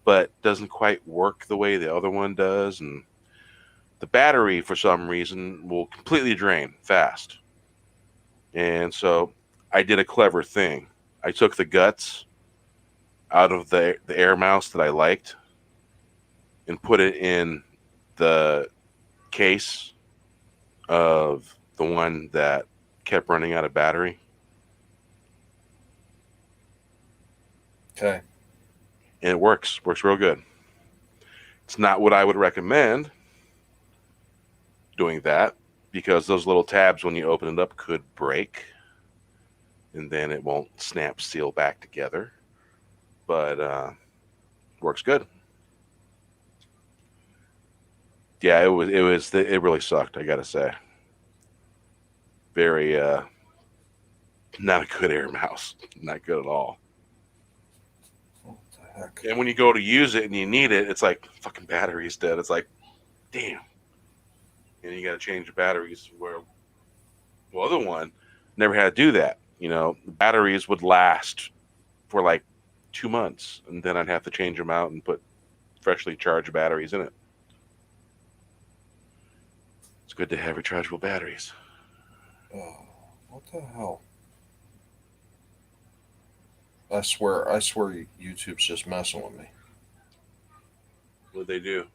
but doesn't quite work the way the other one does, and the battery for some reason will completely drain fast. And so I did a clever thing. I took the guts out of the air mouse that I liked and put it in the case of the one that kept running out of battery. Okay. And it works real good. It's not what I would recommend doing that, because those little tabs, when you open it up, could break, and then it won't snap seal back together. But works good. Yeah, it really sucked, I gotta say. Very not a good air mouse. Not good at all. What the heck? And when you go to use it and you need it, it's like fucking battery's dead. It's like, damn. And you got to change the batteries. Where the other one never had to do that. You know, the batteries would last for like 2 months, and then I'd have to change them out and put freshly charged batteries in it. It's good to have rechargeable batteries. Oh, what the hell? I swear, YouTube's just messing with me. What they do?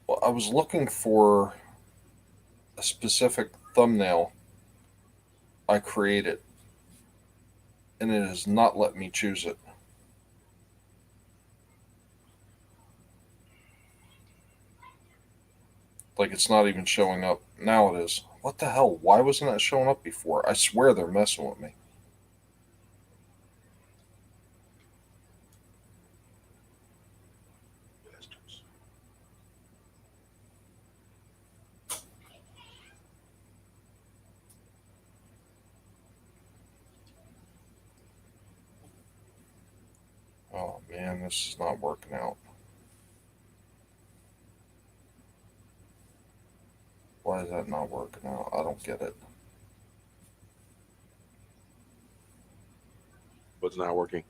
Well, I was looking for a specific thumbnail I created, and it has not let me choose it. Like it's not even showing up. Now it is. What the hell? Why wasn't that showing up before? I swear they're messing with me. Bastards. Oh man, this is not working out. Why is that not working out? I don't get it. What's not working?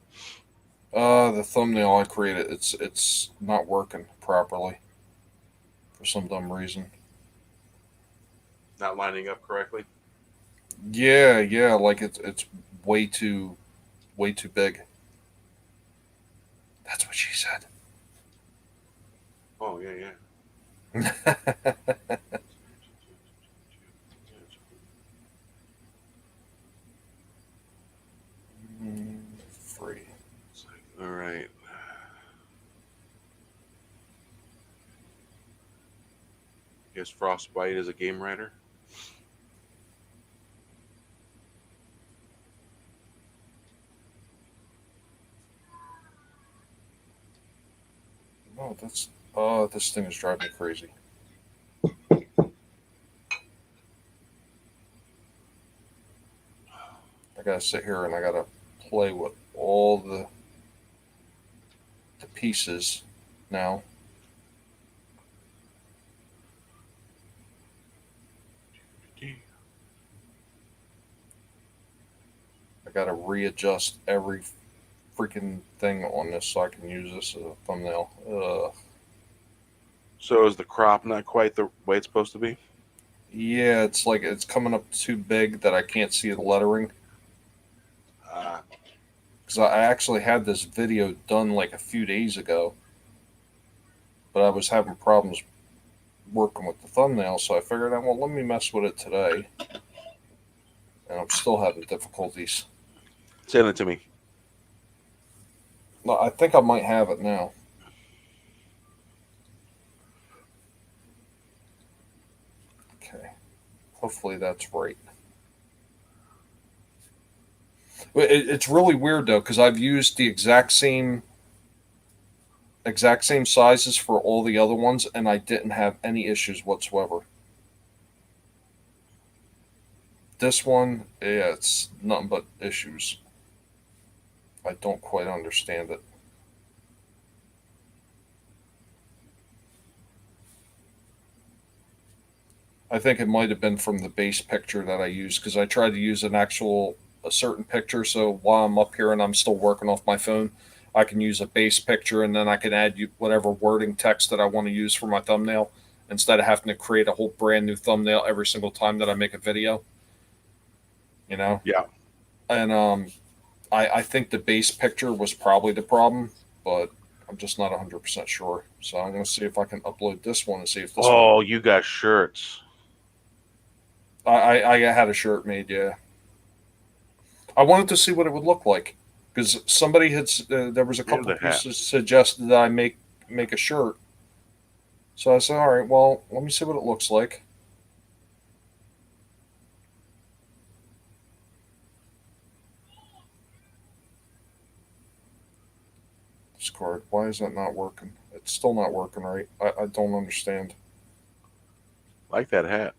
The thumbnail I created, it's not working properly for some dumb reason. Not lining up correctly? Yeah, like it's way too big. That's what she said. Oh, yeah, Free. It's like, all right. Guess Frostbite is a game writer. No, this thing is driving me crazy. I gotta sit here and I gotta play with all the pieces now. I gotta readjust every freaking thing on this so I can use this as a thumbnail. So is the crop not quite the way it's supposed to be? Yeah, it's like it's coming up too big that I can't see the lettering. Uh, Because I actually had this video done like a few days ago, but I was having problems working with the thumbnail, so I figured out, well, let me mess with it today. And I'm still having difficulties. Send it to me. No, I think I might have it now. Okay. Hopefully that's right. It's really weird though, because I've used the exact same sizes for all the other ones, and I didn't have any issues whatsoever. This one, yeah, it's nothing but issues. I don't quite understand it. I think it might have been from the base picture that I used because I tried to use a certain picture. So while I'm up here and I'm still working off my phone, I can use a base picture and then I can add whatever wording text that I want to use for my thumbnail instead of having to create a whole brand new thumbnail every single time that I make a video. You know, Yeah. and I think the base picture was probably the problem, but I'm just not 100% sure. So I'm going to see if I can upload this one and see if this one. Oh, you got shirts. I had a shirt made, yeah. I wanted to see what it would look like because somebody there was a Here's couple the hat. pieces suggested that I make a shirt. So I said, all right, well, let me see what it looks like. Discord. Why is that not working? It's still not working right. I don't understand. Like that hat.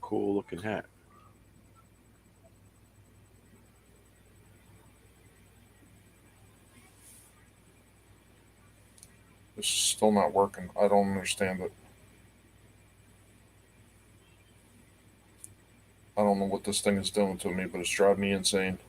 Cool looking hat. It's still not working. I don't understand it. I don't know what this thing is doing to me, but it's driving me insane.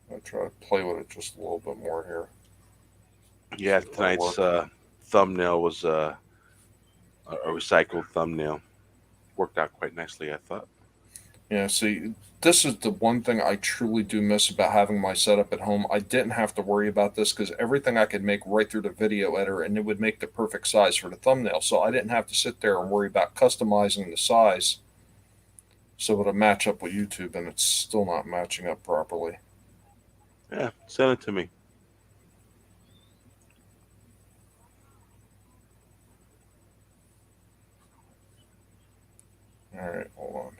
I'll try to play with it just a little bit more here. Yeah, See if it'll tonight's work. thumbnail was a recycled thumbnail. Worked out quite nicely, I thought. Yeah, see, this is the one thing I truly do miss about having my setup at home. I didn't have to worry about this because everything I could make right through the video editor and it would make the perfect size for the thumbnail. So I didn't have to sit there and worry about customizing the size so it would match up with YouTube, and it's still not matching up properly. Yeah, send it to me. All right, hold on.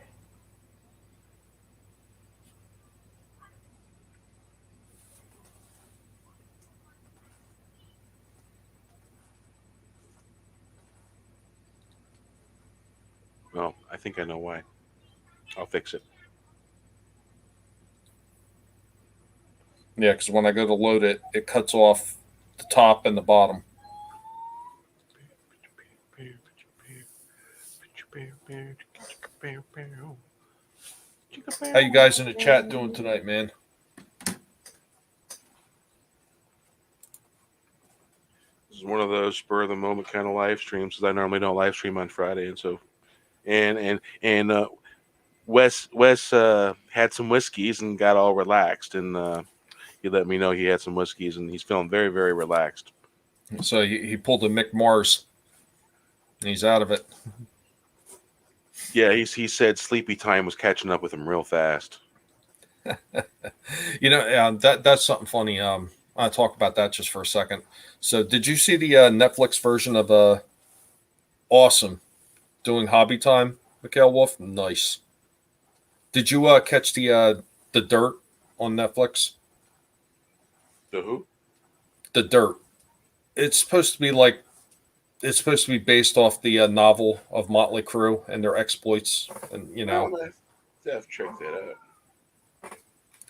Oh, I think I know why. I'll fix it. Yeah, because when I go to load it, it cuts off the top and the bottom. How you guys in the chat doing tonight, man? This is one of those spur of the moment kind of live streams because I normally don't live stream on Friday, and so and Wes had some whiskeys and got all relaxed, and he let me know he had some whiskeys and he's feeling very very relaxed. So he pulled a Mick Mars, and he's out of it. Yeah, he said sleepy time was catching up with him real fast. You know, that's something funny. I'll talk about that just for a second. So, did you see the Netflix version of Awesome doing Hobby Time, Mikhail Wolf? Nice. Did you catch the Dirt on Netflix? The who? The Dirt. It's supposed to be like it's supposed to be based off the novel of Motley Crue and their exploits, and I've checked that out.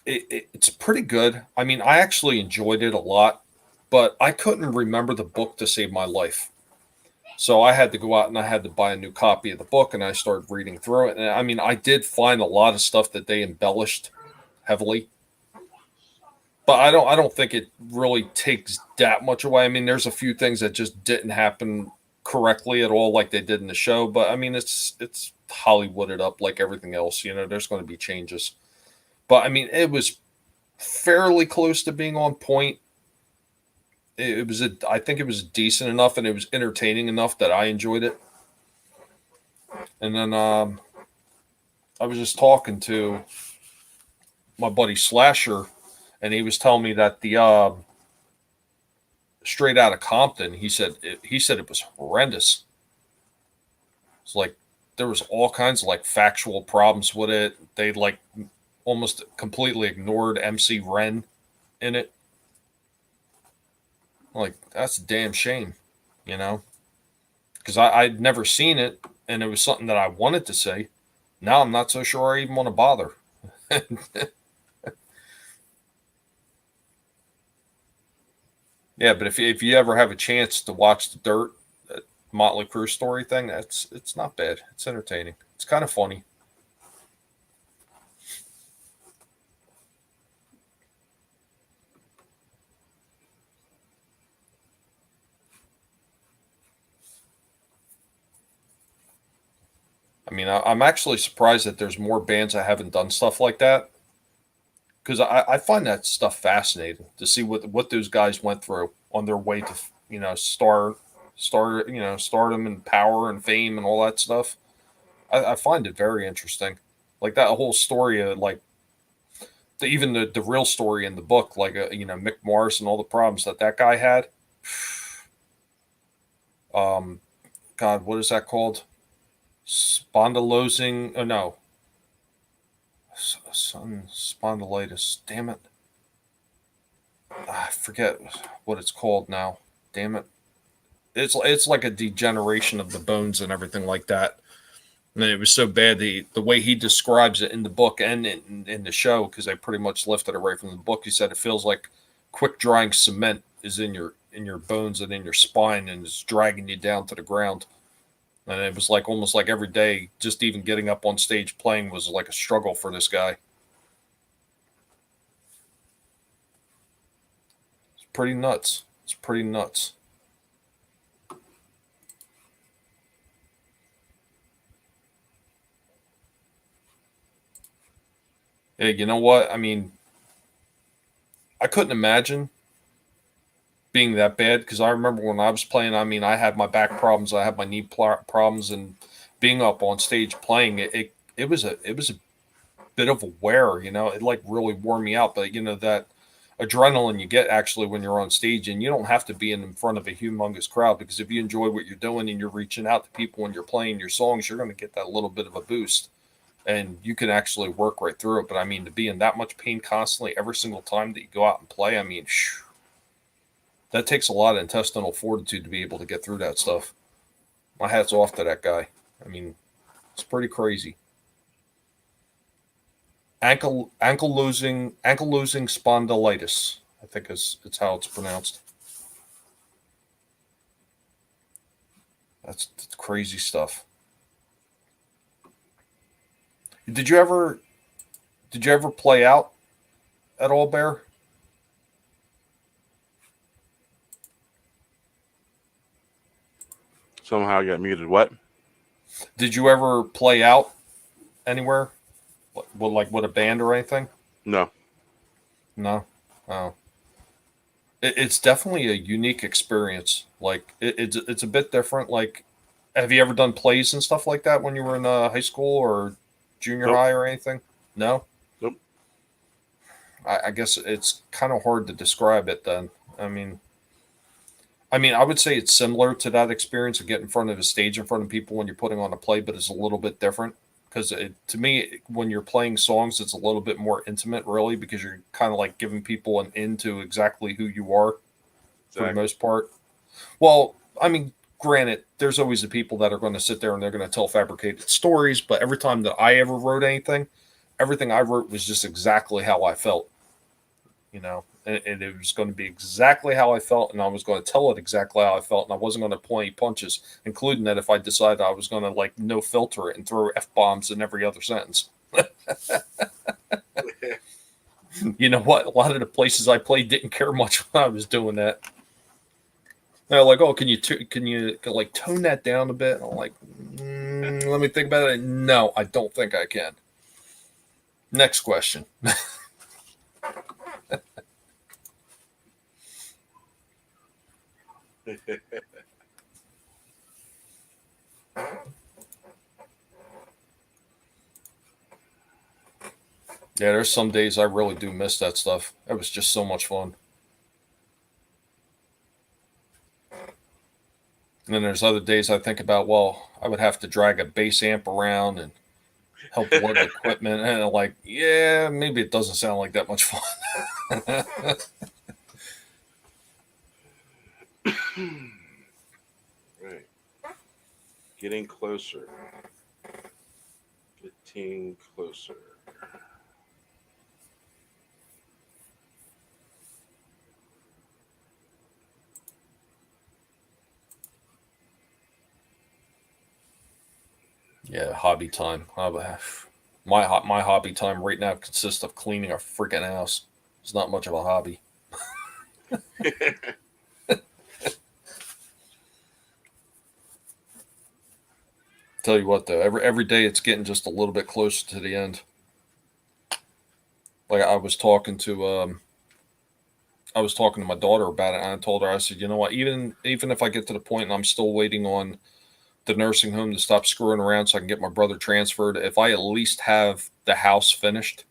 it's pretty good. I mean, I actually enjoyed it a lot, but I couldn't remember the book to save my life. So I had to go out and I had to buy a new copy of the book, and I started reading through it. And I mean, I did find a lot of stuff that they embellished heavily, but I don't think it really takes that much away. I mean, there's a few things that just didn't happen correctly at all, like they did in the show. But I mean, it's Hollywooded up like everything else. You know, there's going to be changes. But I mean, it was fairly close to being on point. I think it was decent enough, and it was entertaining enough that I enjoyed it. And then I was just talking to my buddy Slasher, and he was telling me that the straight out of Compton, he said it was horrendous. It's like there was all kinds of like factual problems with it. They like almost completely ignored MC Ren in it. Like that's a damn shame, you know, because I'd never seen it, and it was something that I wanted to say. Now I'm not so sure I even want to bother. Yeah, but if you ever have a chance to watch the Dirt Motley Crue story thing, it's not bad. It's entertaining. It's kind of funny. I mean, I'm actually surprised that there's more bands that haven't done stuff like that because I find that stuff fascinating to see what those guys went through on their way to stardom and power and fame and all that stuff. I find it very interesting, like that whole story of like even the real story in the book, like Mick Morris and all the problems that guy had. Um, God, what is that called? Spondylosing? Oh no, spondylitis. Damn it, I forget what it's called now. Damn it, it's like a degeneration of the bones and everything like that. And it was so bad the way he describes it in the book and in the show, because they pretty much lifted it right from the book. He said it feels like quick drying cement is in your bones and in your spine and is dragging you down to the ground. And it was like almost like every day, just even getting up on stage playing was like a struggle for this guy. It's pretty nuts. It's pretty nuts. Yeah, you know what? I mean, I couldn't imagine being that bad because I remember when I was playing. I mean, I had my back problems, I had my knee problems, and being up on stage playing it was a bit of a wear. It like really wore me out. But that adrenaline you get actually when you're on stage, and you don't have to be in front of a humongous crowd, because if you enjoy what you're doing and you're reaching out to people and you're playing your songs, you're going to get that little bit of a boost. And you can actually work right through it. But I mean, to be in that much pain constantly every single time that you go out and play, I mean, that takes a lot of intestinal fortitude to be able to get through that stuff. My hat's off to that guy. I mean, it's pretty crazy. Ankle losing spondylitis, I think is it's how it's pronounced. That's crazy stuff. Did you ever did you ever play out at all, Bear? Somehow I got muted. What? Did you ever play out anywhere? With a band or anything? No. No. Oh. It's definitely a unique experience. Like it's a bit different. Like, have you ever done plays and stuff like that when you were in high school or junior Nope. high or anything? No. Nope. I guess it's kind of hard to describe it. Then I mean, I would say it's similar to that experience of getting in front of a stage in front of people when you're putting on a play, but it's a little bit different. Because to me, when you're playing songs, it's a little bit more intimate, really, because you're kind of like giving people an into exactly who you are for the Exactly. most part. Well, I mean, granted, there's always the people that are going to sit there and they're going to tell fabricated stories, but every time that I ever wrote anything, everything I wrote was just exactly how I felt, and it was going to be exactly how I felt, and I was going to tell it exactly how I felt, and I wasn't going to pull any punches, including that if I decided I was going to like no filter it and throw F bombs in every other sentence. You know what? A lot of the places I played didn't care much when I was doing that. They're like, "Oh, can you like tone that down a bit?" And I'm like, "Let me think about it." No, I don't think I can. Next question. Yeah, there's some days I really do miss that stuff. It was just so much fun. And then there's other days I think about, well, I would have to drag a bass amp around and help lug equipment, and I'm like, yeah, maybe it doesn't sound like that much fun. Right. Getting closer. Getting closer. Yeah, hobby time. My hobby time right now consists of cleaning a freaking house. It's not much of a hobby. Tell you what though, every day it's getting just a little bit closer to the end. Like I was talking to my daughter about it, and I told her, I said, you know what, even if I get to the point and I'm still waiting on the nursing home to stop screwing around so I can get my brother transferred, if I at least have the house finished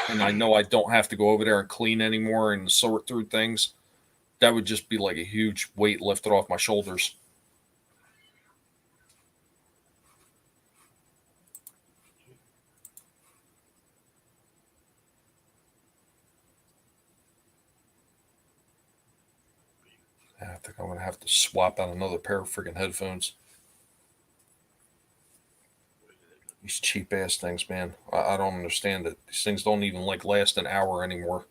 and I know I don't have to go over there and clean anymore and sort through things, that would just be like a huge weight lifted off my shoulders. I think I'm going to have to swap out another pair of freaking headphones. These cheap ass things, man. I don't understand it. These things don't even like last an hour anymore.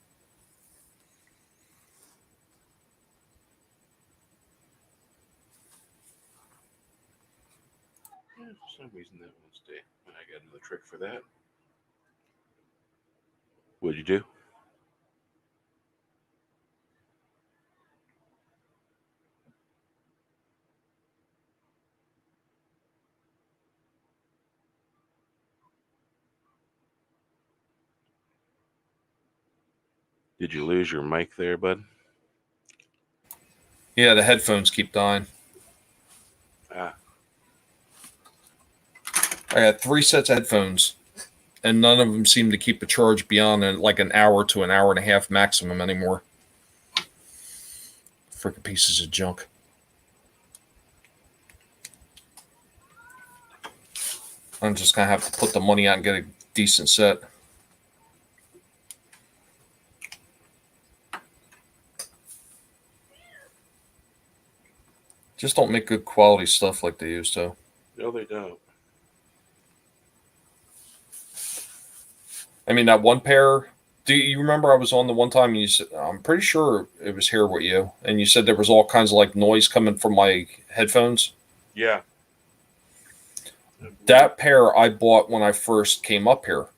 Yeah, for some reason that won't stay. I got another trick for that. What'd you do? Did you lose your mic there, bud? Yeah, the headphones keep dying. Ah, I got 3 sets of headphones, and none of them seem to keep a charge beyond like an hour to an hour and a half maximum anymore. Freaking pieces of junk. I'm just gonna have to put the money out and get a decent set. Just don't make good quality stuff like they used to. no, they don't. I mean, that one pair. Do you remember I was on the one time and you said, I'm pretty sure it was here with you, and you said there was all kinds of like noise coming from my headphones? Yeah. That pair I bought when I first came up here,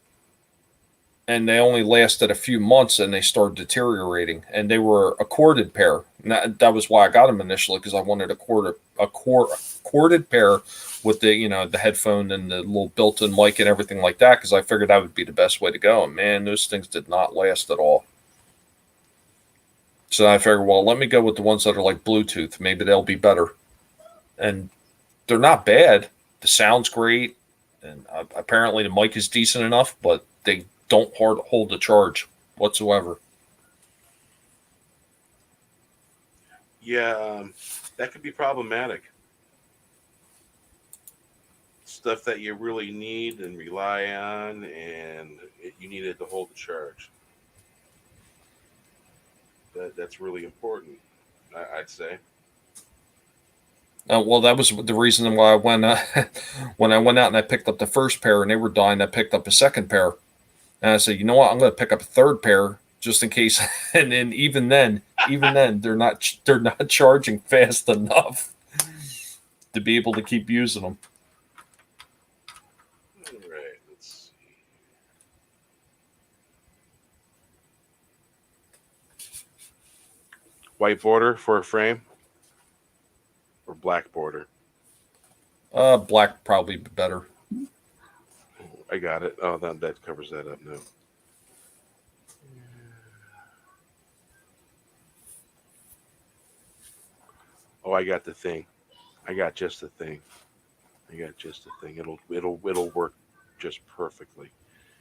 and they only lasted a few months and they started deteriorating, and they were a corded pair. And that was why I got them initially, because I wanted corded pair with the headphone and the little built-in mic and everything like that, because I figured that would be the best way to go. And man, those things did not last at all. So I figured, well, let me go with the ones that are like Bluetooth. Maybe they'll be better. And they're not bad. The sound's great, and apparently the mic is decent enough, but they don't hold the charge whatsoever. Yeah, that could be problematic. Stuff that you really need and rely on, and you need it to hold the charge. That's really important, I'd say. Well, that was the reason why I went when I went out and I picked up the first pair and they were dying. I picked up a second pair, and I said, you know what, I'm going to pick up a third pair just in case. And then even then, they're not charging fast enough to be able to keep using them. All right, let's see. White border for a frame or black border? Black probably be better. I got it. Oh, that covers that up now. Oh, I got the thing. I got just the thing. I got just the thing. It'll work just perfectly.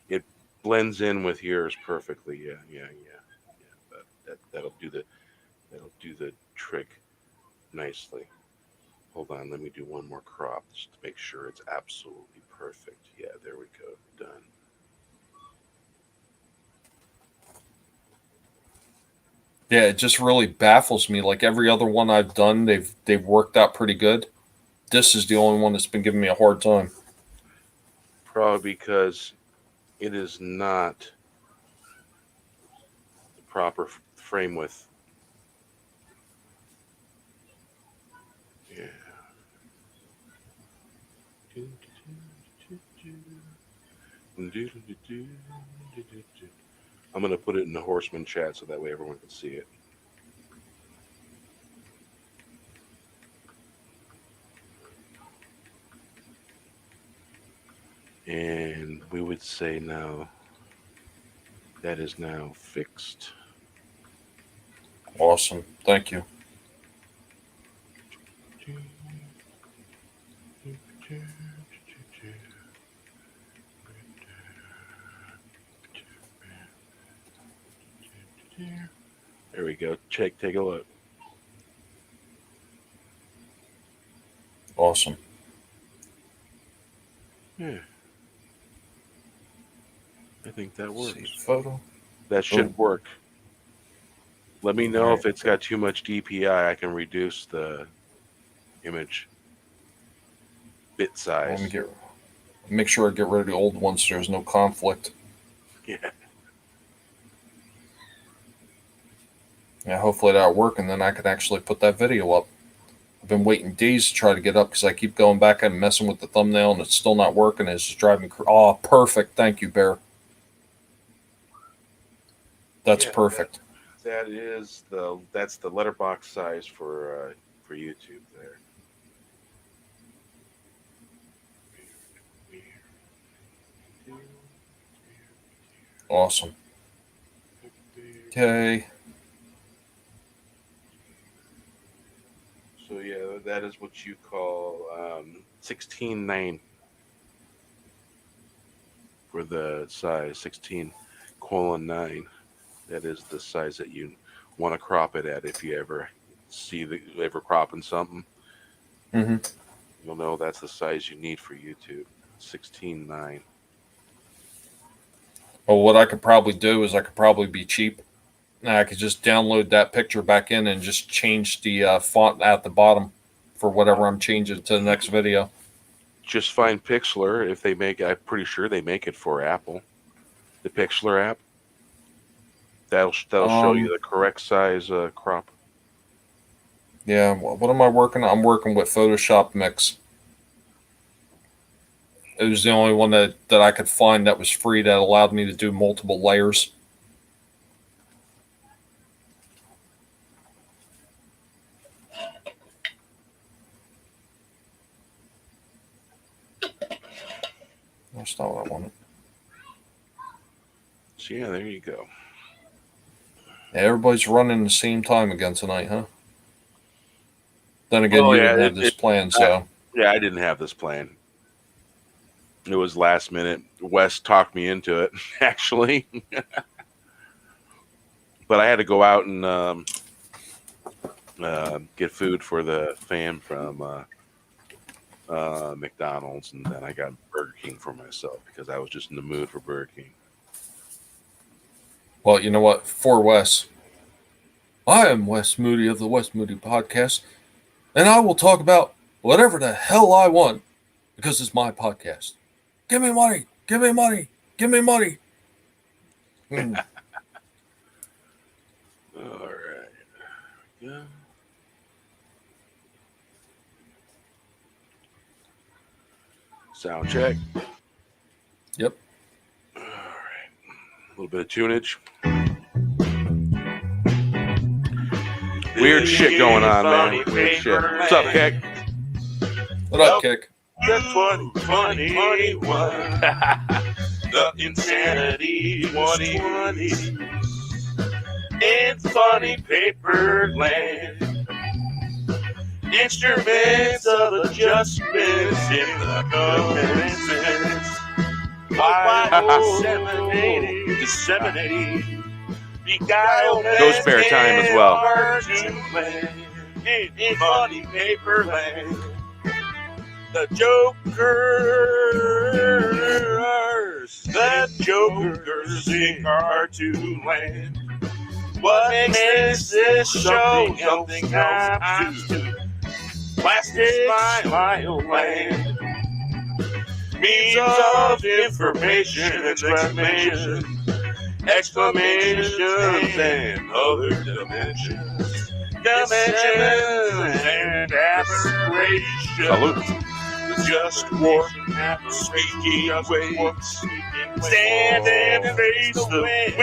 It blends in with yours perfectly. Yeah. That'll do the trick nicely. Hold on, let me do one more crop just to make sure it's absolutely perfect. Yeah, there we go. Done. Yeah, it just really baffles me. Like every other one I've done, they've worked out pretty good. This is the only one that's been giving me a hard time. Probably because it is not the proper frame width. Yeah. I'm going to put it in the Horseman chat so that way everyone can see it. And we would say now that is now fixed. Awesome. Thank you. There we go. Take a look. Awesome. Yeah. I think that works. See photo. That should work. Let me know Alright. if it's got too much DPI. I can reduce the image bit Let size. me make sure I get rid of the old ones so there's no conflict. Yeah. Yeah, hopefully that'll work, and then I can actually put that video up. I've been waiting days to try to get up because I keep going back and messing with the thumbnail, and it's still not working. It's just driving me crazy. Oh, perfect. Thank you, Bear. That's perfect. That's the letterbox size for YouTube there. Awesome. Okay. So yeah, that is what you call 16:9 for the size 16:9. That is the size that you want to crop it at if you ever ever cropping something. Mm-hmm. You'll know that's the size you need for YouTube. 16:9. Well, what I could probably do is I could probably be cheap. I could just download that picture back in and just change the font at the bottom for whatever I'm changing to the next video. Just find Pixlr if they make. I'm pretty sure they make it for Apple. The Pixlr app. That'll show you the correct size crop. Yeah. What am I working on? I'm working with Photoshop Mix. It was the only one that I could find that was free that allowed me to do multiple layers. That's not what I wanted. So yeah, there you go. Yeah, everybody's running the same time again tonight, huh? Then again, you didn't have this plan, so. Yeah, I didn't have this plan. It was last minute. Wes talked me into it, actually. But I had to go out and get food for the fam from McDonald's, and then I got Burger King for myself because I was just in the mood for Burger King. Well, you know what? For Wes, I am Wes Moody of the Wes Moody Podcast, and I will talk about whatever the hell I want because it's my podcast. Give me money. Give me money. Give me money. All right. Yeah. Sound check. Yep. All right. A little bit of tunage. Weird shit going on, man. Weird shit. What's up, Keck? What up, Kick? The funny one. The insanity 20. In funny paper land. Instruments of adjustments in the commencements. disseminating, beguilement Go spare time as well. cartoon land, in funny paper land. The Jokers in cartoon land. What makes this show something else to plastic smile land? Means of information, exclamations, and other dimensions and aberrations. Salute. Just warp, speaking ways. Stand and face the wind.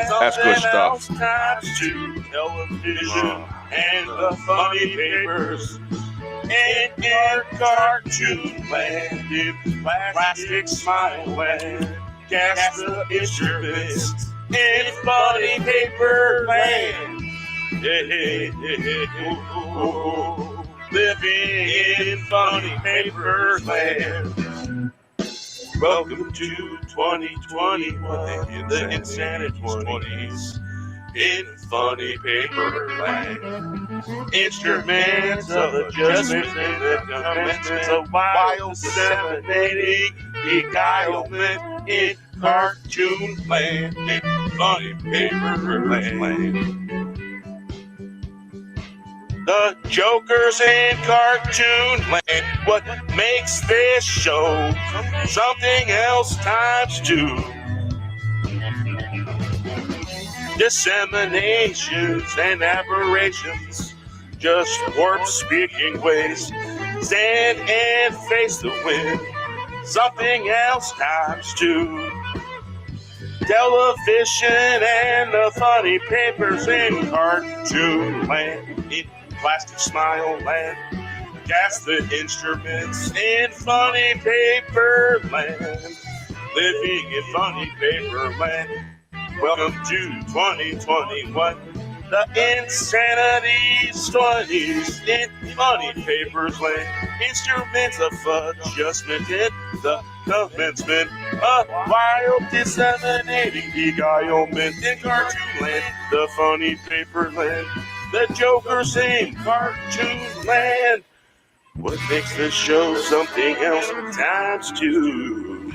That's good stuff. Times to television and the funny papers. And in cartoon land, in plastic smile land, cast the instruments in funny paper land. Hey, hey, hey, hey, oh, oh, oh. Living in funny paper land. Welcome to 2021 in the insanity 20s in funny paper land. Instruments of adjustment and the commencements of wild disseminating beguilement in cartoon land, in funny paper land. The Jokers in cartoon land. What makes this show something else times two? Disseminations and aberrations, just warp speaking ways. Stand and face the wind. Something else times two. Television and the funny papers in cartoon land. In plastic smile land, cast the instruments in funny paper land, living in funny paper land. Welcome to 2021, the insanities 20s in funny papers land. Instruments of adjustment in the commencement of wild disseminating beguilement in cartoon land, the funny paper land. The Jokers in cartoon land. What makes this show something else times two?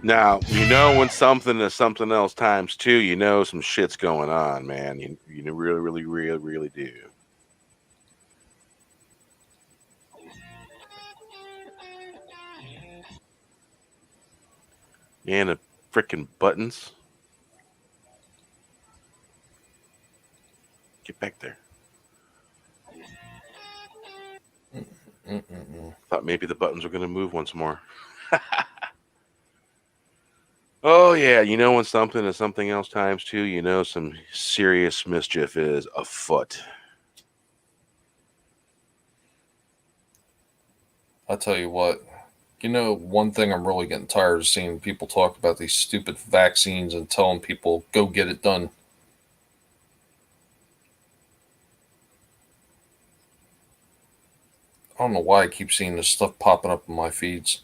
Now, you know when something is something else times two, you know some shit's going on, man. You really do. And the frickin' buttons. Get back there. Thought maybe the buttons were going to move once more. Oh, yeah. You know when something is something else times two, you know some serious mischief is afoot. I tell you what, you know, one thing I'm really getting tired of seeing people talk about these stupid vaccines and telling people, go get it done. I don't know why I keep seeing this stuff popping up in my feeds.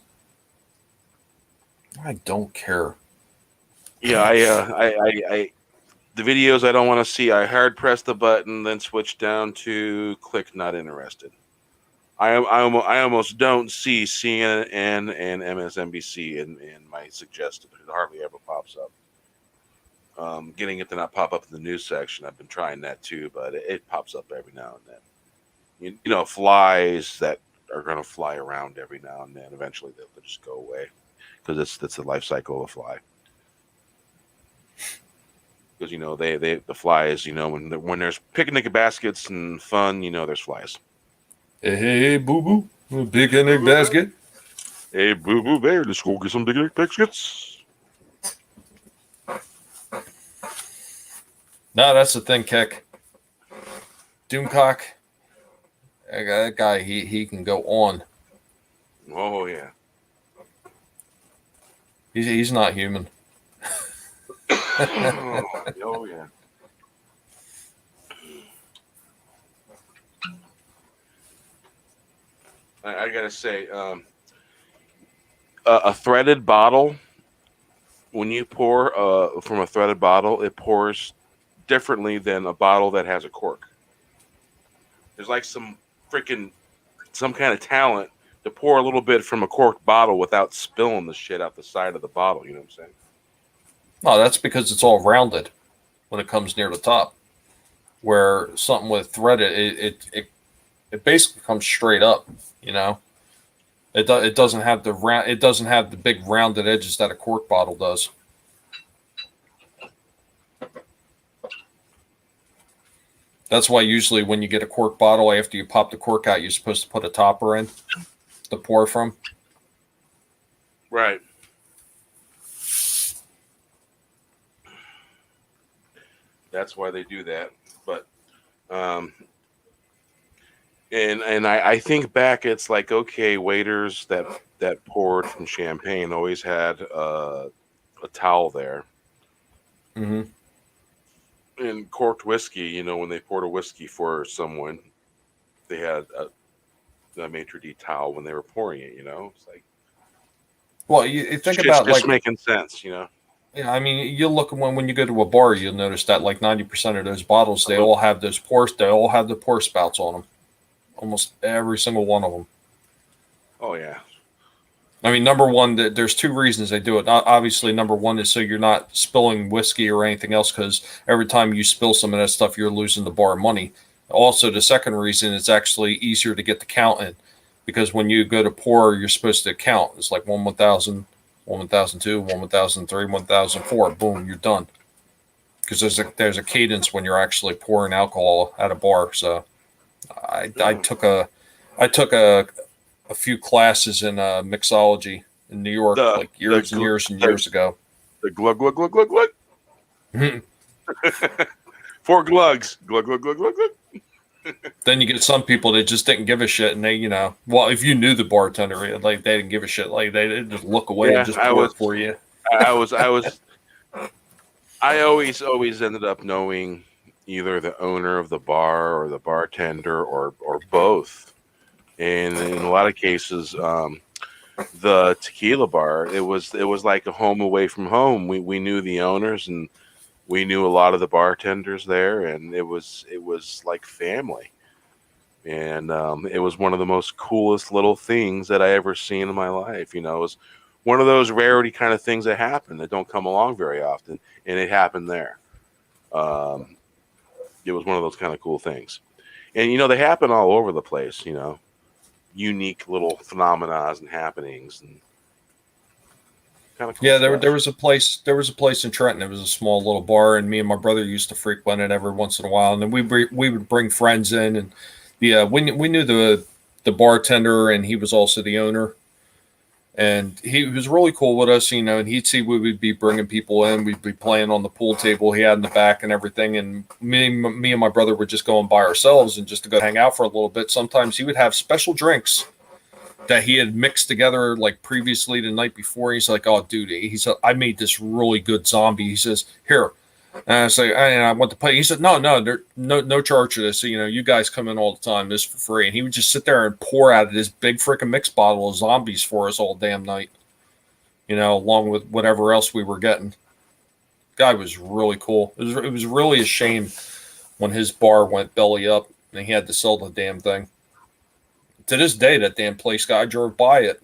I don't care. Yeah, I the videos I don't want to see, I hard press the button, then switch down to click not interested. I almost don't see CNN and MSNBC in my suggested. It hardly ever pops up. Getting it to not pop up in the news section, I've been trying that too, but it pops up every now and then. You know, flies that are going to fly around every now and then. Eventually, they'll just go away because that's the life cycle of a fly. Because you know the flies, you know, when there's picnic baskets and fun, you know, there's flies. Hey, boo boo, picnic basket. Hey, boo boo bear, let's go get some picnic baskets. No, that's the thing, Keck. Doomcock. That guy, he can go on. Oh yeah. He's not human. Oh yeah. I gotta say, A threaded bottle. When you pour from a threaded bottle, it pours differently than a bottle that has a cork. There's like some kind of talent to pour a little bit from a corked bottle without spilling the shit out the side of the bottle. You know what I'm saying? No, that's because it's all rounded when it comes near the top. Where something with threaded, it basically comes straight up. You know, it doesn't have the round, it doesn't have the big rounded edges that a cork bottle does. That's why usually when you get a cork bottle, after you pop the cork out, you're supposed to put a topper in to pour from. Right. That's why they do that. But and I think back, it's like, okay, waiters that poured from champagne always had a towel there. Mm-hmm. In corked whiskey, you know, when they poured a whiskey for someone, they had a maitre d' towel when they were pouring it. You know, it's like, Well, you think it's about just like, making sense. You know, yeah, I mean, you look when you go to a bar, you'll notice that like 90% of those bottles, they all have those pores. They all have the pour spouts on them. Almost every single one of them. oh yeah, I mean, number one, there's two reasons they do it. Obviously, number one is so you're not spilling whiskey or anything else, because every time you spill some of that stuff, you're losing the bar money. Also, the second reason, it's actually easier to get the count in, because when you go to pour, you're supposed to count. It's like 1,000, 1,002, 1,003, 1,004. Boom, you're done. Because there's a cadence when you're actually pouring alcohol at a bar. So I yeah. I took a few classes in mixology in New York, The like years and years and years ago. the glug glug glug glug glug. Mhm. 4 glugs. Glug glug glug glug glug. Then you get some people that just didn't give a shit, and they, well, if you knew the bartender, like they didn't give a shit, like they just look away and Yeah, just pour it for you. I was I always ended up knowing either the owner of the bar or the bartender or both. And in a lot of cases, the tequila bar, it was like a home away from home. We knew the owners, and we knew a lot of the bartenders there, and it was like family. And it was one of the most coolest little things that I ever seen in my life. You know, it was one of those rarity kind of things that happen that don't come along very often, and it happened there. Um, it was one of those kind of cool things, and you know they happen all over the place. You know, unique little phenomena and happenings, and kind of cool Yeah, stuff. there was a place in Trenton. It was a small little bar, and me and my brother used to frequent it every once in a while. And then we would bring friends in, and we knew the bartender, and he was also the owner. And he was really cool with us, and he'd see we would be bringing people in. We'd be playing on the pool table he had in the back and everything. And me and my brother would just go and by ourselves and just to go hang out for a little bit. Sometimes he would have special drinks that he had mixed together like previously the night before. He's like, "Oh, dude," he said, "I made this really good zombie." He says, "Here." And I say, and I want to play. He said, "No, no charge for this. So, you guys come in all the time. This is for free." And he would just sit there and pour out of this big freaking mix bottle of zombies for us all damn night. Along with whatever else we were getting. Guy was really cool. It was really a shame when his bar went belly up and he had to sell the damn thing. To this day, that damn place, guy drove by it.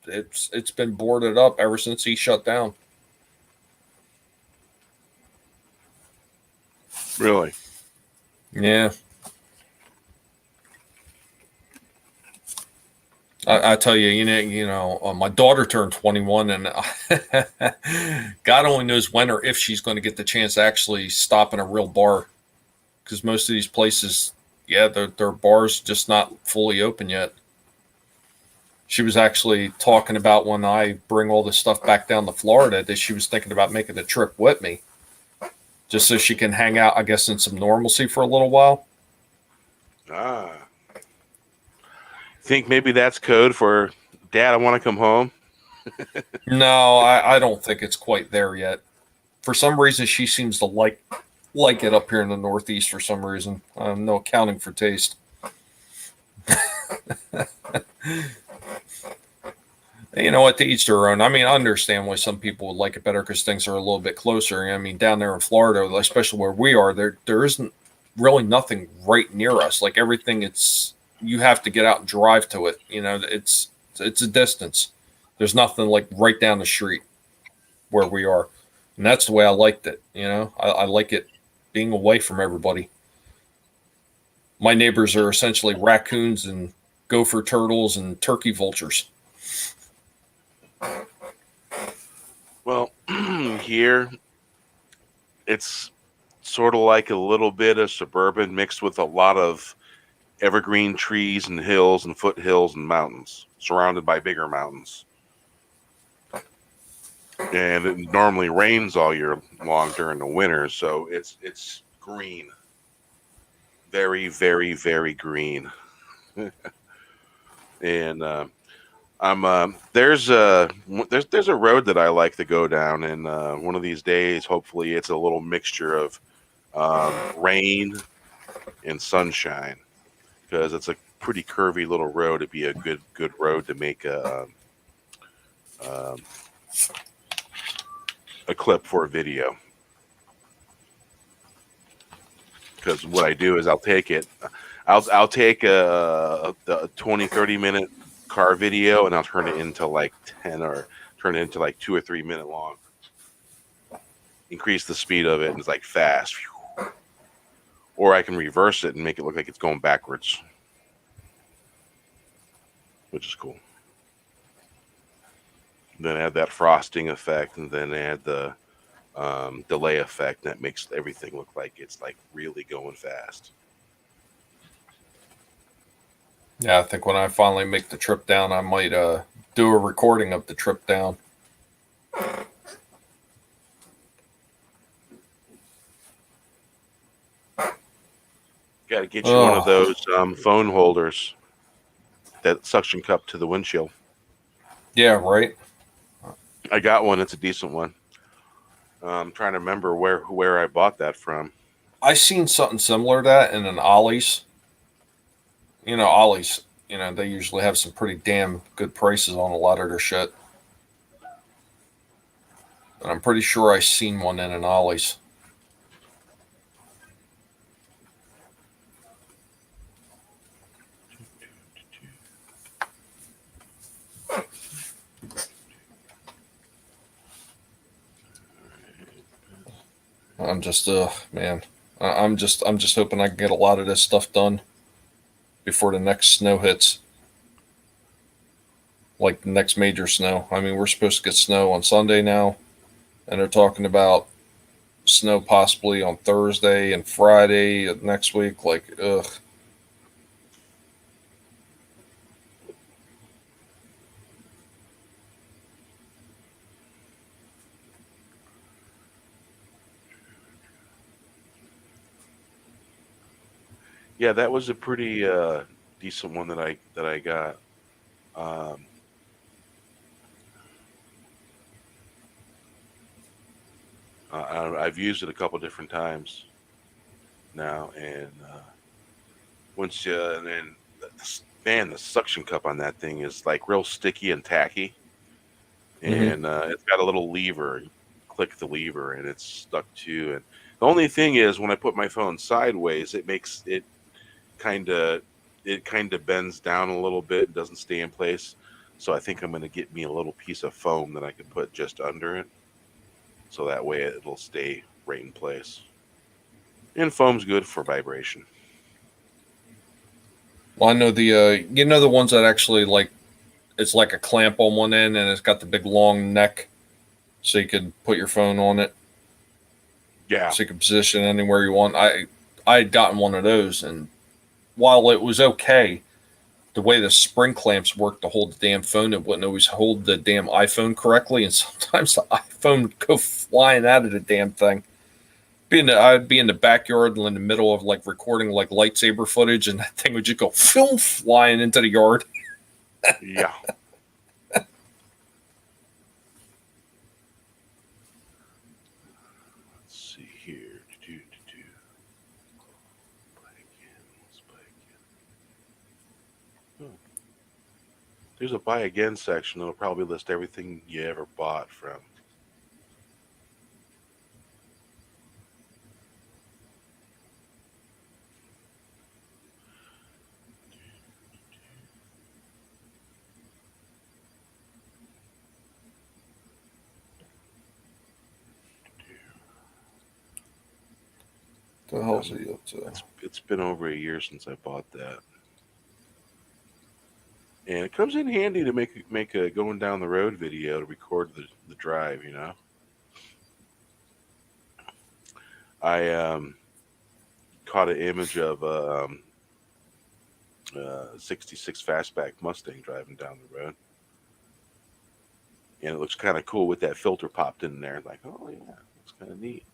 It's been boarded up ever since he shut down. Really, Yeah. I tell you, my daughter turned 21, and God only knows when or if she's going to get the chance to actually stop in a real bar. Because most of these places, yeah, their bars just not fully open yet. She was actually talking about when I bring all this stuff back down to Florida that she was thinking about making the trip with me, just so she can hang out, I guess, in some normalcy for a little while. ah, think maybe that's code for Dad. I want to come home. No, I don't think it's quite there yet. For some reason, she seems to like it up here in the Northeast for some reason. No accounting for taste. You know what? To each their own. I mean, I understand why some people would like it better because things are a little bit closer. I mean, down there in Florida, especially where we are, there isn't really nothing right near us. Like everything, it's you have to get out and drive to it. You know, it's a distance. There's nothing like right down the street where we are, and that's the way I liked it. You know, I like it being away from everybody. My neighbors are essentially raccoons and gopher turtles and turkey vultures. Well, here it's sort of like a little bit of suburban mixed with a lot of evergreen trees and hills and foothills and mountains, surrounded by bigger mountains. And it normally rains all year long during the winter, so it's green, very very very green. And I'm there's a road that I like to go down, and one of these days, hopefully, it's a little mixture of rain and sunshine because it's a pretty curvy little road. It'd be a good road to make um, a clip for a video. Because what I do is I'll take a 20-30 minute car video and I'll turn it into like 10 or turn it into like 2 or 3 minute long. Increase the speed of it and it's like fast. Or I can reverse it and make it look like it's going backwards, which is cool. Then add that frosting effect and then add the delay effect that makes everything look like it's like really going fast. Yeah, I think when I finally make the trip down, I might do a recording of the trip down. Got to get you one of those phone holders that suction cup to the windshield. Yeah, right. I got one. It's a decent one. I'm trying to remember where I bought that from. I seen something similar to that in an Ollie's. You know, Ollie's. You know, they usually have some pretty damn good prices on a lot of their shit. And I'm pretty sure I seen one in an Ollie's. I'm just, man. I'm just hoping I can get a lot of this stuff done before the next snow hits. Like the next major snow. I mean, we're supposed to get snow on Sunday now, and they're talking about snow possibly on Thursday and Friday of next week. Like, ugh. Yeah, that was a pretty decent one that I got. Um, I've used it a couple different times now, and once you and then man, the suction cup on that thing is like real sticky and tacky, Hmm. and it's got a little lever. You click the lever, and it's stuck to. And the only thing is, when I put my phone sideways, it makes kind of it kind of bends down a little bit and doesn't stay in place. So I think I'm going to get me a little piece of foam that I can put just under it, so that way it'll stay right in place. And foam's good for vibration. Well, I know you know, the ones that actually like it's like a clamp on one end and it's got the big long neck, so you could put your phone on it, Yeah, so you can position it anywhere you want. I had gotten one of those, and while it was okay, the way the spring clamps work to hold the damn phone, it wouldn't always hold the damn iPhone correctly, and sometimes the iPhone would go flying out of the damn thing. I'd be in the backyard in the middle of like recording like lightsaber footage, and that thing would just go film flying into the yard. yeah. Let's see here. Play again. Let's play again. There's a buy again section that'll probably list everything you ever bought from. The hell's he up to? It's been over a year since I bought that, and it comes in handy to make a going down the road video to record the drive. You know, I caught an image of a 66 fastback Mustang driving down the road, and it looks kind of cool with that filter popped in there. Like, oh yeah, it's kind of neat.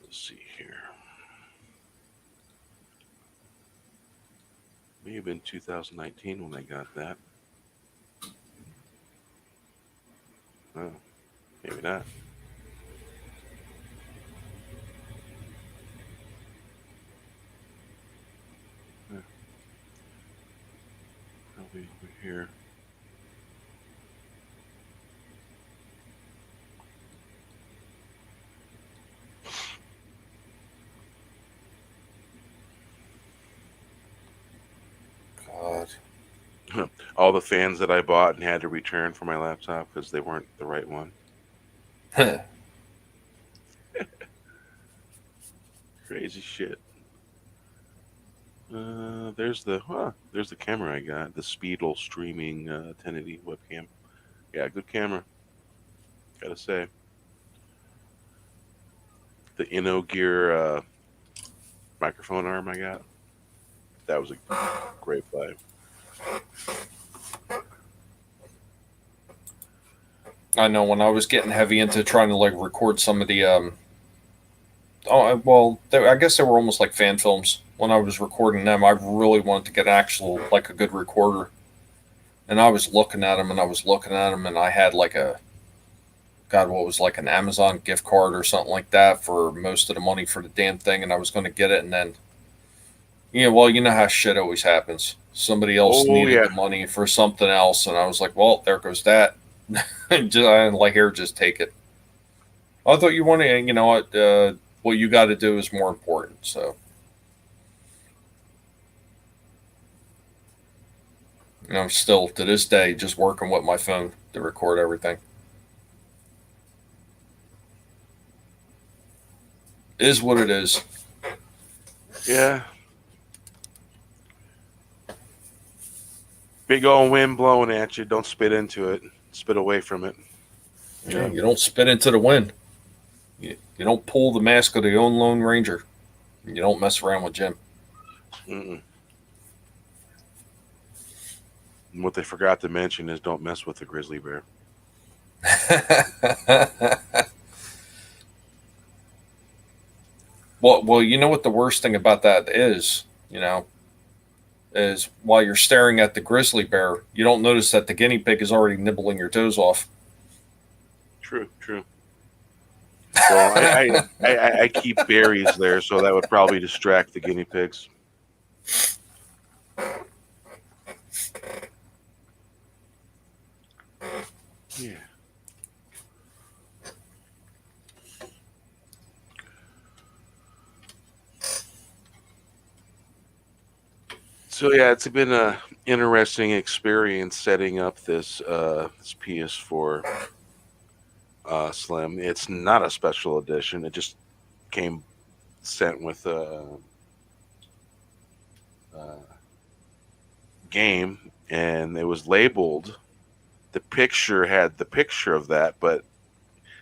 Let's see here. May have been 2019 when I got that. Oh, maybe not. Yeah. Probably over here. God. All the fans that I bought and had to return for my laptop because they weren't the right one. Crazy shit. There's the camera I got, the Speedle streaming 1080 webcam. Yeah, good camera. Gotta say. The InnoGear microphone arm I got. That was a great buy. I know when I was getting heavy into trying to like record some of the I guess they were almost like fan films. When I was recording them, I really wanted to get actual like a good recorder, and I was looking at them and I was looking at them, and I had like a God, what was like an Amazon gift card or something like that for most of the money for the damn thing, and I was going to get it, and then you know how shit always happens. Somebody else Oh needed yeah. the money for something else, and I was like, well, there goes that. Like, here, just take it. I thought you wanted, what you got to do is more important. So, I'm still to this day just working with my phone to record everything. Is what it is. Yeah. Big old wind blowing at you. Don't spit into it. Spit away from it. Yeah, you don't spit into the wind. You don't pull the mask of the own Lone Ranger. You don't mess around with Jim. Mm-mm. And what they forgot to mention is don't mess with the grizzly bear. Well, you know what the worst thing about that is, is while you're staring at the grizzly bear, you don't notice that the guinea pig is already nibbling your toes off. True. Well, I keep berries there, so that would probably distract the guinea pigs. Yeah. So yeah, it's been a interesting experience setting up this PS4 Slim. It's not a special edition. It just came sent with a game, and it was labeled. The picture had the picture of that, but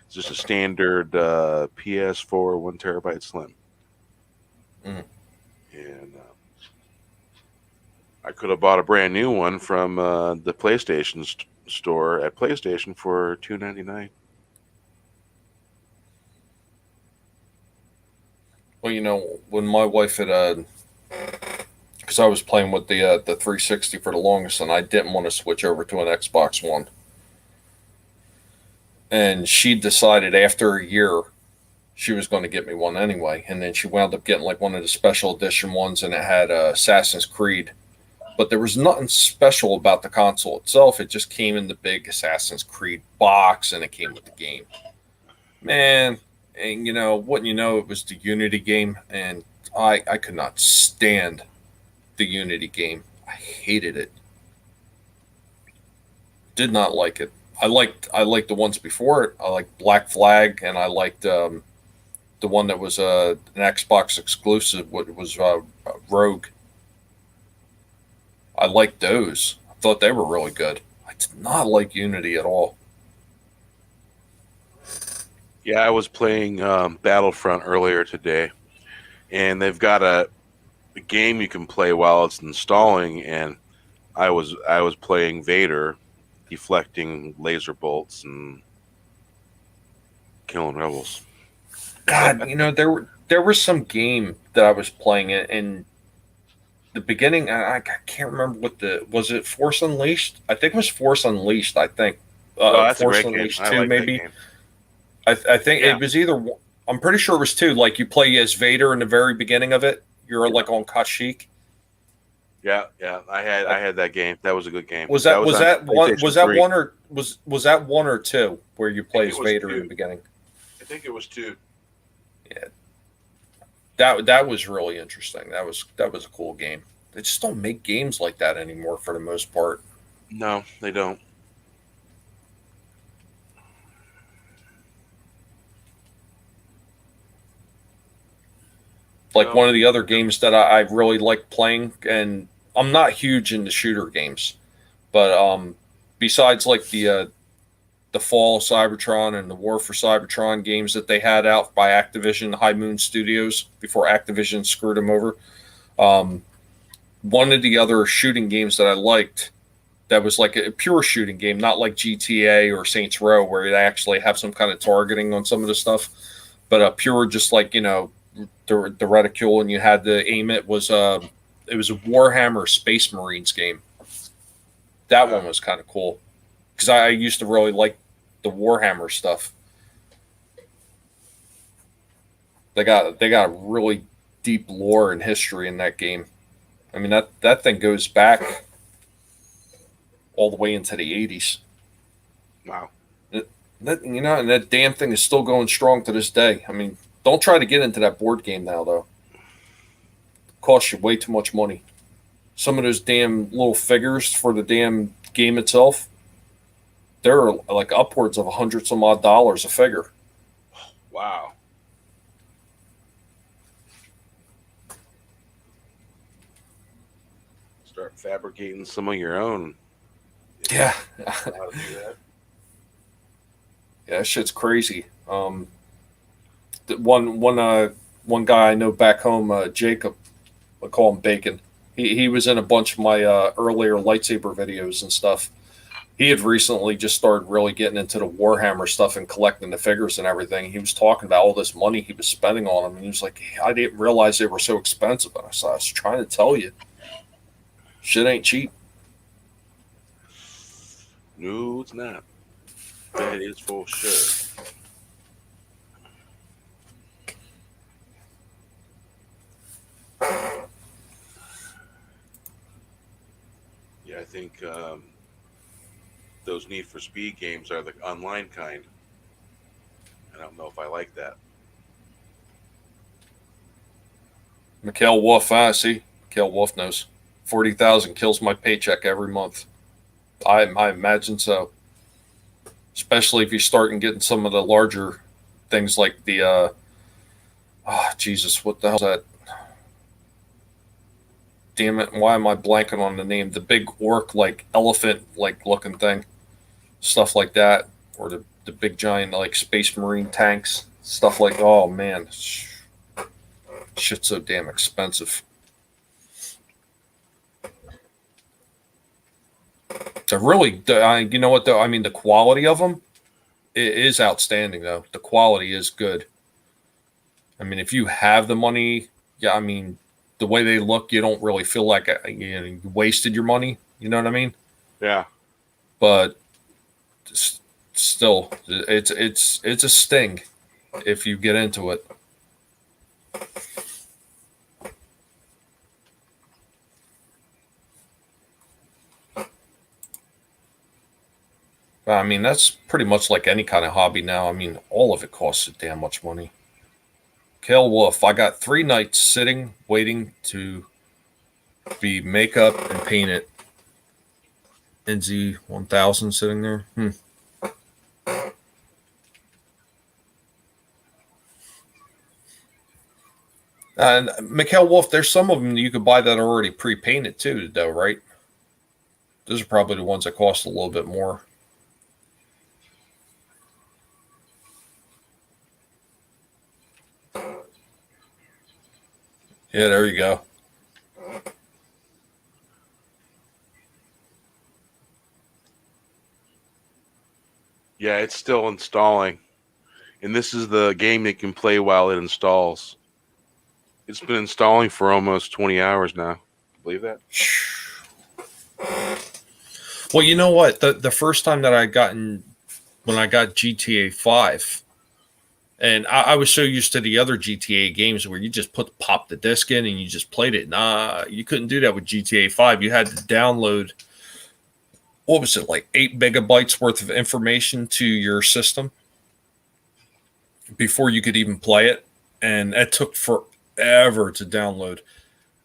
it's just a standard PS4 1 TB Slim. Mm. And I could have bought a brand new one from the PlayStation store at PlayStation for $2.99. Well, when my wife had, because I was playing with the 360 for the longest, and I didn't want to switch over to an Xbox One. and she decided after a year she was going to get me one anyway. And then she wound up getting like one of the special edition ones, and it had Assassin's Creed. But there was nothing special about the console itself. It just came in the big Assassin's Creed box, and it came with the game. Man, and wouldn't you know, it was the Unity game, and I could not stand the Unity game. I hated it. Did not like it. I liked the ones before it. I liked Black Flag, and I liked the one that was an Xbox exclusive. What was Rogue? I liked those. I thought they were really good. I did not like Unity at all. Yeah, I was playing Battlefront earlier today, and they've got a game you can play while it's installing, and I was playing Vader, deflecting laser bolts and killing rebels. God, there was some game that I was playing in the beginning. I can't remember was it Force Unleashed? I think it was Force Unleashed. I think Oh, that's a Force great game. Unleashed I 2 like that maybe. game. I think Yeah. it was either. I'm pretty sure it was 2. Like you play as Vader in the very beginning of it. You're like on Kashyyyk. Yeah, I had that game. That was a good game. Was that on one? PlayStation Was that 3. one or was that 1 or 2 where you play it as was Vader in 2. the beginning? I think it was 2. That was really interesting. That was a cool game. They just don't make games like that anymore for the most part. No, they don't. Like No. one of the other games that I really like playing, and I'm not huge into shooter games, but besides like the Fall Cybertron and the War for Cybertron games that they had out by Activision, High Moon Studios, before Activision screwed them over. One of the other shooting games that I liked that was like a pure shooting game, not like GTA or Saints Row, where they actually have some kind of targeting on some of the stuff, but a pure, just like, the reticule, and you had to aim it, was it was a Warhammer Space Marines game. That one was kind of cool because I used to really like the Warhammer stuff. They got really deep lore and history in that game. I mean, that thing goes back all the way into the 80s. Wow. And that damn thing is still going strong to this day. I mean, don't try to get into that board game now, though. It costs you way too much money. Some of those damn little figures for the damn game itself, they're like upwards of $100 some odd a figure. Wow. Start fabricating some of your own. Yeah. How to do that. Yeah, that shit's crazy. One guy I know back home, Jacob, I call him Bacon. He was in a bunch of my earlier lightsaber videos and stuff. He had recently just started really getting into the Warhammer stuff and collecting the figures and everything. He was talking about all this money he was spending on them, and he was like, "I didn't realize they were so expensive." And I was trying to tell you, shit ain't cheap. No, it's not. That is for sure. Yeah, I think those Need for Speed games are the online kind. I don't know if I like that. Mikhail Wolf, see, Mikhail Wolf knows. 40,000 kills my paycheck every month. I imagine so. Especially if you start and getting some of the larger things like the Jesus, what the hell's that? Damn it, why am I blanking on the name? The big orc, like elephant like looking thing. Stuff like that. Or the big giant like Space Marine tanks. Stuff like, oh man. Shit's so damn expensive. So really, you know what though? I mean, the quality of them is outstanding though. The quality is good. I mean, if you have the money, yeah, I mean, the way they look, you don't really feel like you wasted your money. You know what I mean? Yeah. But just still, it's a sting if you get into it. I mean, that's pretty much like any kind of hobby now. I mean, all of it costs damn much money. Kale Wolf, I got 3 nights sitting, waiting to be makeup and painted. NZ 1000 sitting there. And Mikhail Wolf, there's some of them you could buy that are already pre-painted too, though, right? Those are probably the ones that cost a little bit more. Yeah, there you go. Yeah, it's still installing. And this is the game you can play while it installs. It's been installing for almost 20 hours now. Believe that? Well, you know what? The first time that when I got GTA 5, and I was so used to the other GTA games where you just pop the disc in and you just played it. Nah, you couldn't do that with GTA 5. You had to download, what was it, like 8 megabytes worth of information to your system before you could even play it. And that took forever to download.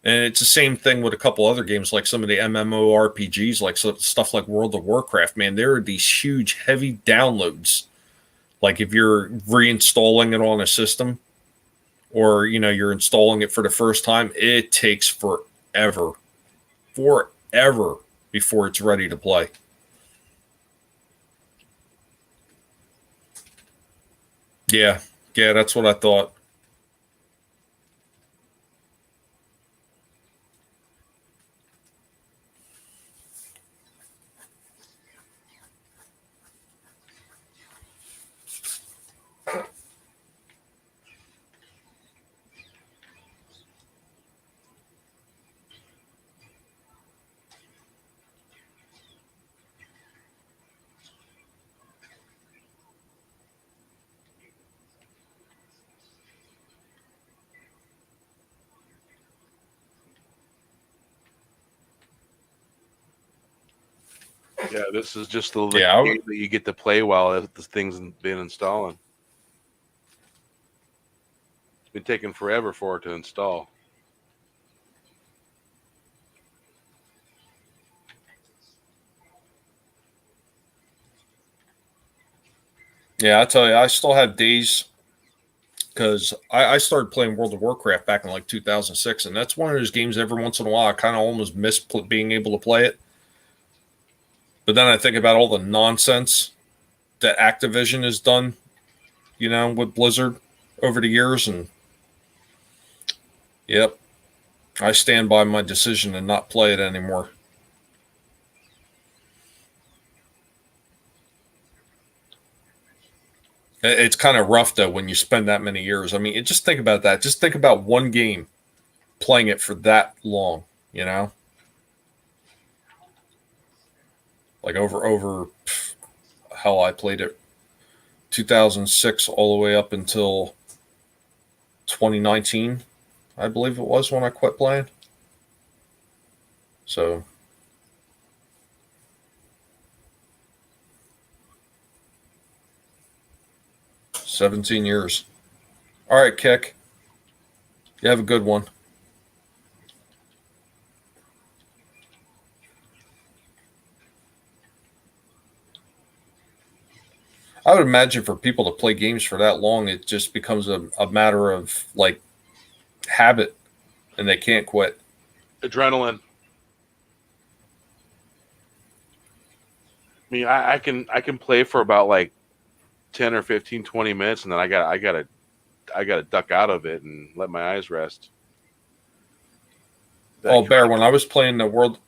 And it's the same thing with a couple other games, like some of the MMORPGs, like stuff like World of Warcraft. Man, there are these huge, heavy downloads. Like if you're reinstalling it on a system, or you're installing it for the first time, it takes forever before it's ready to play. Yeah, that's what I thought. Yeah, this is just the Yeah, game that you get to play while this thing's been installing. It's been taking forever for it to install. Yeah, I tell you, I still have days because I started playing World of Warcraft back in like 2006, and that's one of those games every once in a while I kind of almost miss being able to play it. But then I think about all the nonsense that Activision has done, with Blizzard over the years, and yep, I stand by my decision to not play it anymore. It's kind of rough though when you spend that many years. I mean, just think about that. Just think about one game, playing it for that long. Like over hell, I played it 2006 all the way up until 2019, I believe it was when I quit playing. So 17 years. All right, Kick. You have a good one. I would imagine for people to play games for that long, it just becomes a matter of like habit, and they can't quit. Adrenaline. I mean, I can play for about like 10 or 15, 20 minutes, and then I gotta duck out of it and let my eyes rest. Bear, when I was playing that World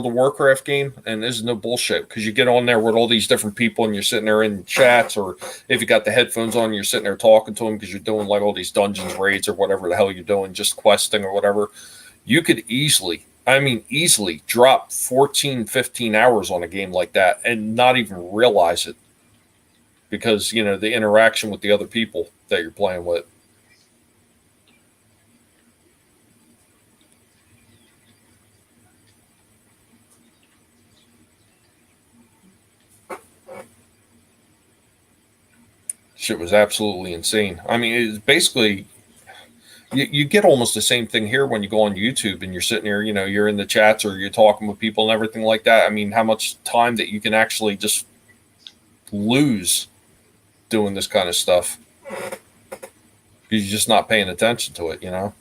of Warcraft game, and this is no bullshit, because you get on there with all these different people and you're sitting there in chats, or if you got the headphones on, you're sitting there talking to them because you're doing like all these dungeons raids or whatever the hell you're doing, just questing or whatever. You could easily I mean, easily drop 14, 15 hours on a game like that and not even realize it because, the interaction with the other people that you're playing with. Shit was absolutely insane. I mean, it's basically you get almost the same thing here when you go on YouTube and you're sitting here, you're in the chats or you're talking with people and everything like that. I mean, how much time that you can actually just lose doing this kind of stuff because you're just not paying attention to it. Yeah.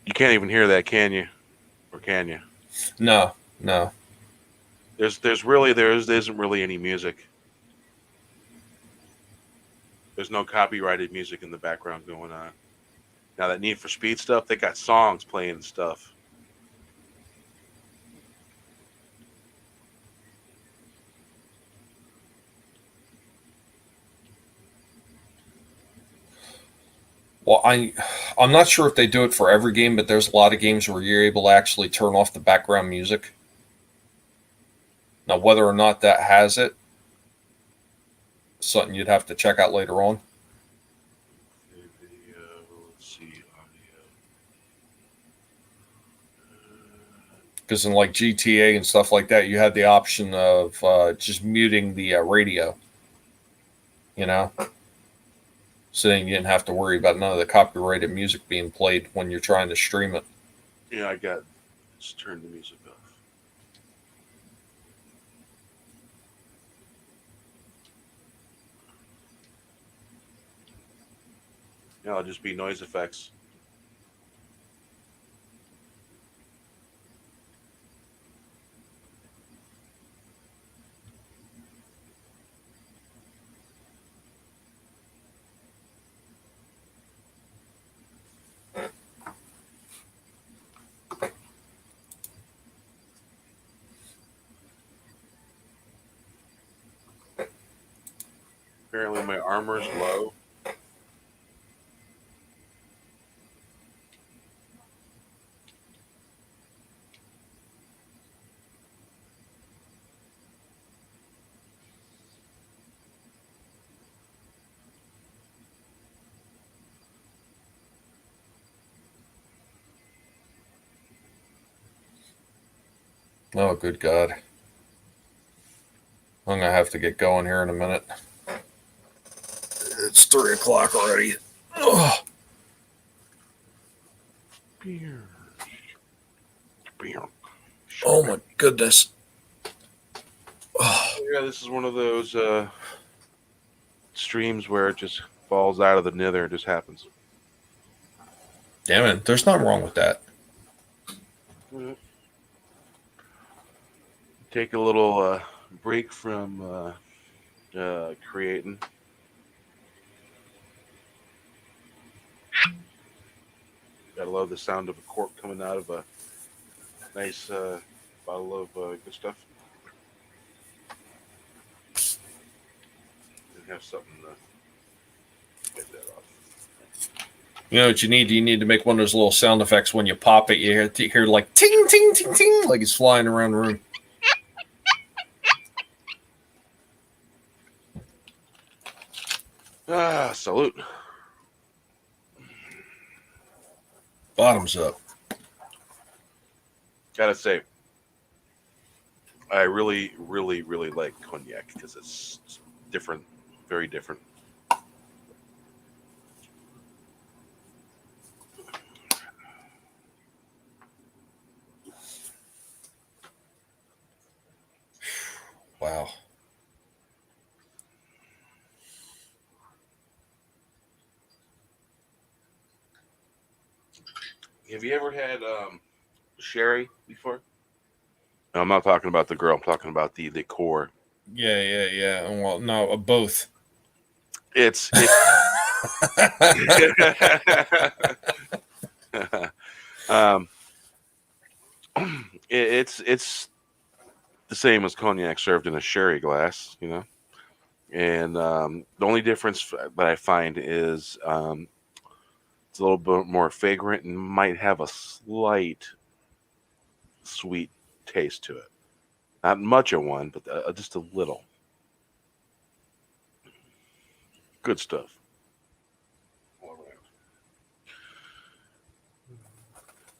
You can't even hear that, can you? Or can you? No, no. There isn't really any music. There's no copyrighted music in the background going on. Now that Need for Speed stuff, they got songs playing and stuff. Well, I'm not sure if they do it for every game, but there's a lot of games where you're able to actually turn off the background music. Now, whether or not that has it, something you'd have to check out later on. Video, let's see, audio. Because in like GTA and stuff like that, you had the option of just muting the radio. So then you didn't have to worry about none of the copyrighted music being played when you're trying to stream it. Yeah, let's turn the music off. Yeah, it'll just be noise effects. Apparently my armor's low. Oh, good God. I'm going to have to get going here in a minute. It's 3 o'clock already. Ugh. Oh, my goodness. Yeah, this is one of those streams where it just falls out of the nether. It just happens. Damn it. There's nothing wrong with that. Take a little break from creating. Gotta love the sound of a cork coming out of a nice bottle of good stuff. And have something to get that off. You know what you need? You need to make one of those little sound effects when you pop it. You hear like ting, ting, ting, ting, like it's flying around the room. Salute. Bottoms up. Gotta say, I really, really, really like cognac because it's different, very different. Wow. Have you ever had sherry before? No, I'm not talking about the girl. I'm talking about the core. Yeah. Well, no, both. It's it's the same as cognac served in a sherry glass, And the only difference that I find is It's a little bit more fragrant and might have a slight sweet taste to it. Not much of one, but just a little. Good stuff.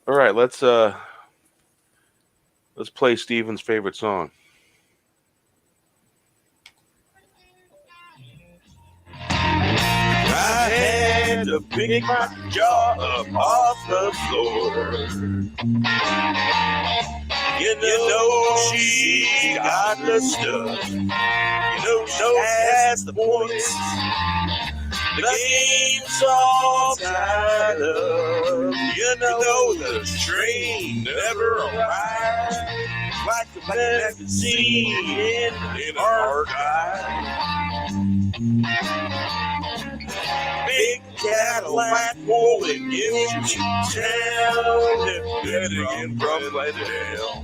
All right, let's play Steven's favorite song. I had to pick my jaw up off the floor. You know she got the stuff. You know she has the points. The game's all tied up. You know the train never arrives. Like a magazine in an archive. Big Cadillac rolling into town, heading from Glendale.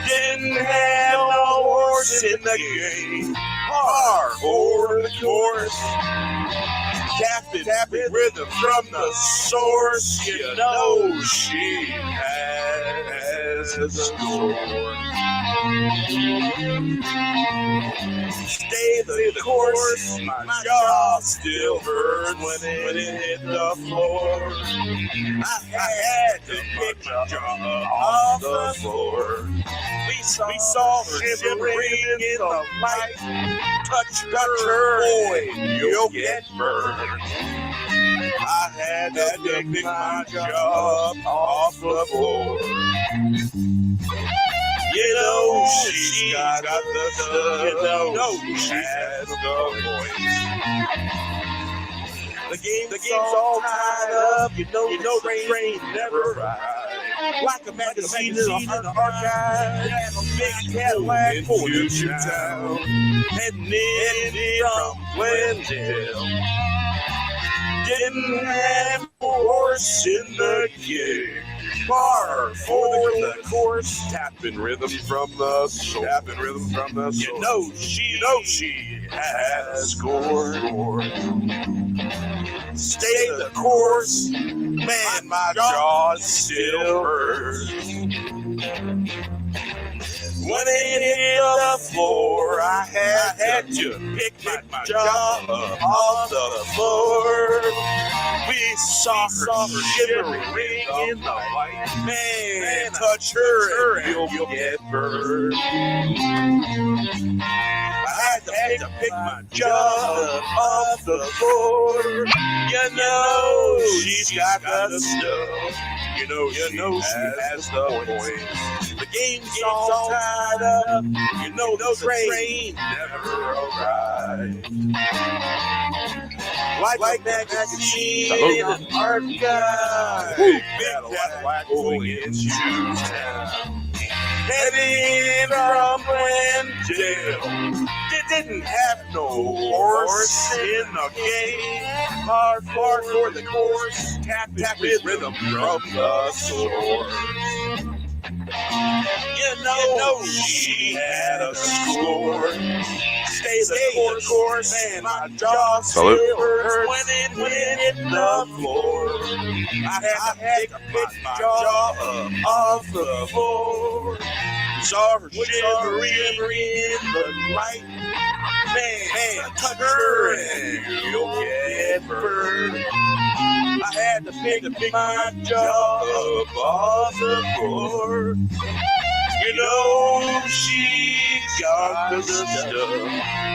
Didn't have no horse in the game, par for the course. Tapping rhythm from the source, you know she has a score. Stay the course, my jaw still hurts when it hit the floor. I had to pick my jaw off the floor. We saw her shimmering in the light. Touch her, boy, you'll get burned. I had to pick my jaw off the floor. You know she's got the stuff. You know she has the voice. The game's all tied up. You know the train never arrives. Like a magazine in the archive. Big Cadillac for you town. Heading in from Glendale. Didn't have a horse in the game. Par for the course, tapping rhythm from the soul. You know she has a score. Stay the course, man, my jaw still hurts. When it hit the floor, I had to pick my jaw up off the floor. We saw her shimmering in the light. Man, touch her and you'll get burned. I had to pick my jaw up off the floor. You know she's got the stuff. You know she has the points. The game's all tied up. You know the train never arrived. Like that magazine in an archive. Big Cadillac going into town. Heading from Glendale. Didn't have no horse in the game. Hard for the course. Tapping rhythm from the source. You know she had a score. Stay the course, man, my jaw still hurts when it hit the floor. I had to pick my jaw up off the floor. Saw her shivering in the light. Man, touch her and you'll get burned. I had to pick my jaw up off the floor. You know she's got the stuff.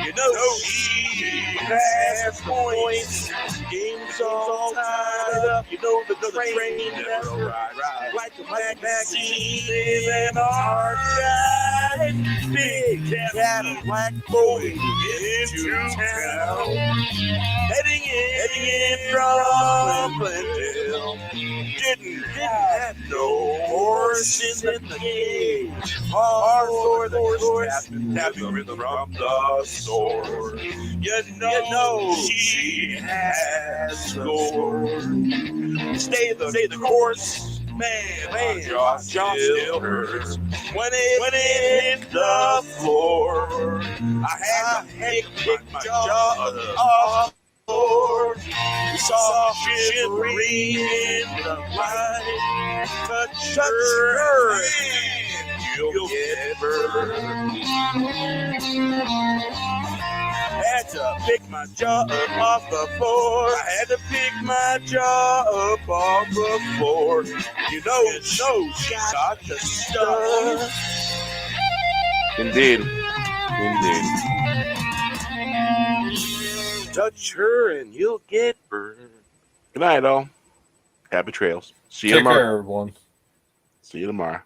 You know she has points. Game's all tied up. You know the train never arrives. Like a magazine in an archive. Big Cadillac going into town. Heading in from Glendale. Didn't have no horse in the game. Hard for the course, tapping rhythm from the source. You know she has scored. Stay the course, man, jaw still hurts. When it hit the floor, I had to pick my jaw off. We soft, shivering in the light. Touch her and you'll get burned. Had to pick my jaw up off the floor. I had to pick my jaw up off the floor. You know, she got the stuff. Indeed. Touch her and you'll get burned. Good night, all. Happy trails. See you Take tomorrow. care, everyone. See you tomorrow.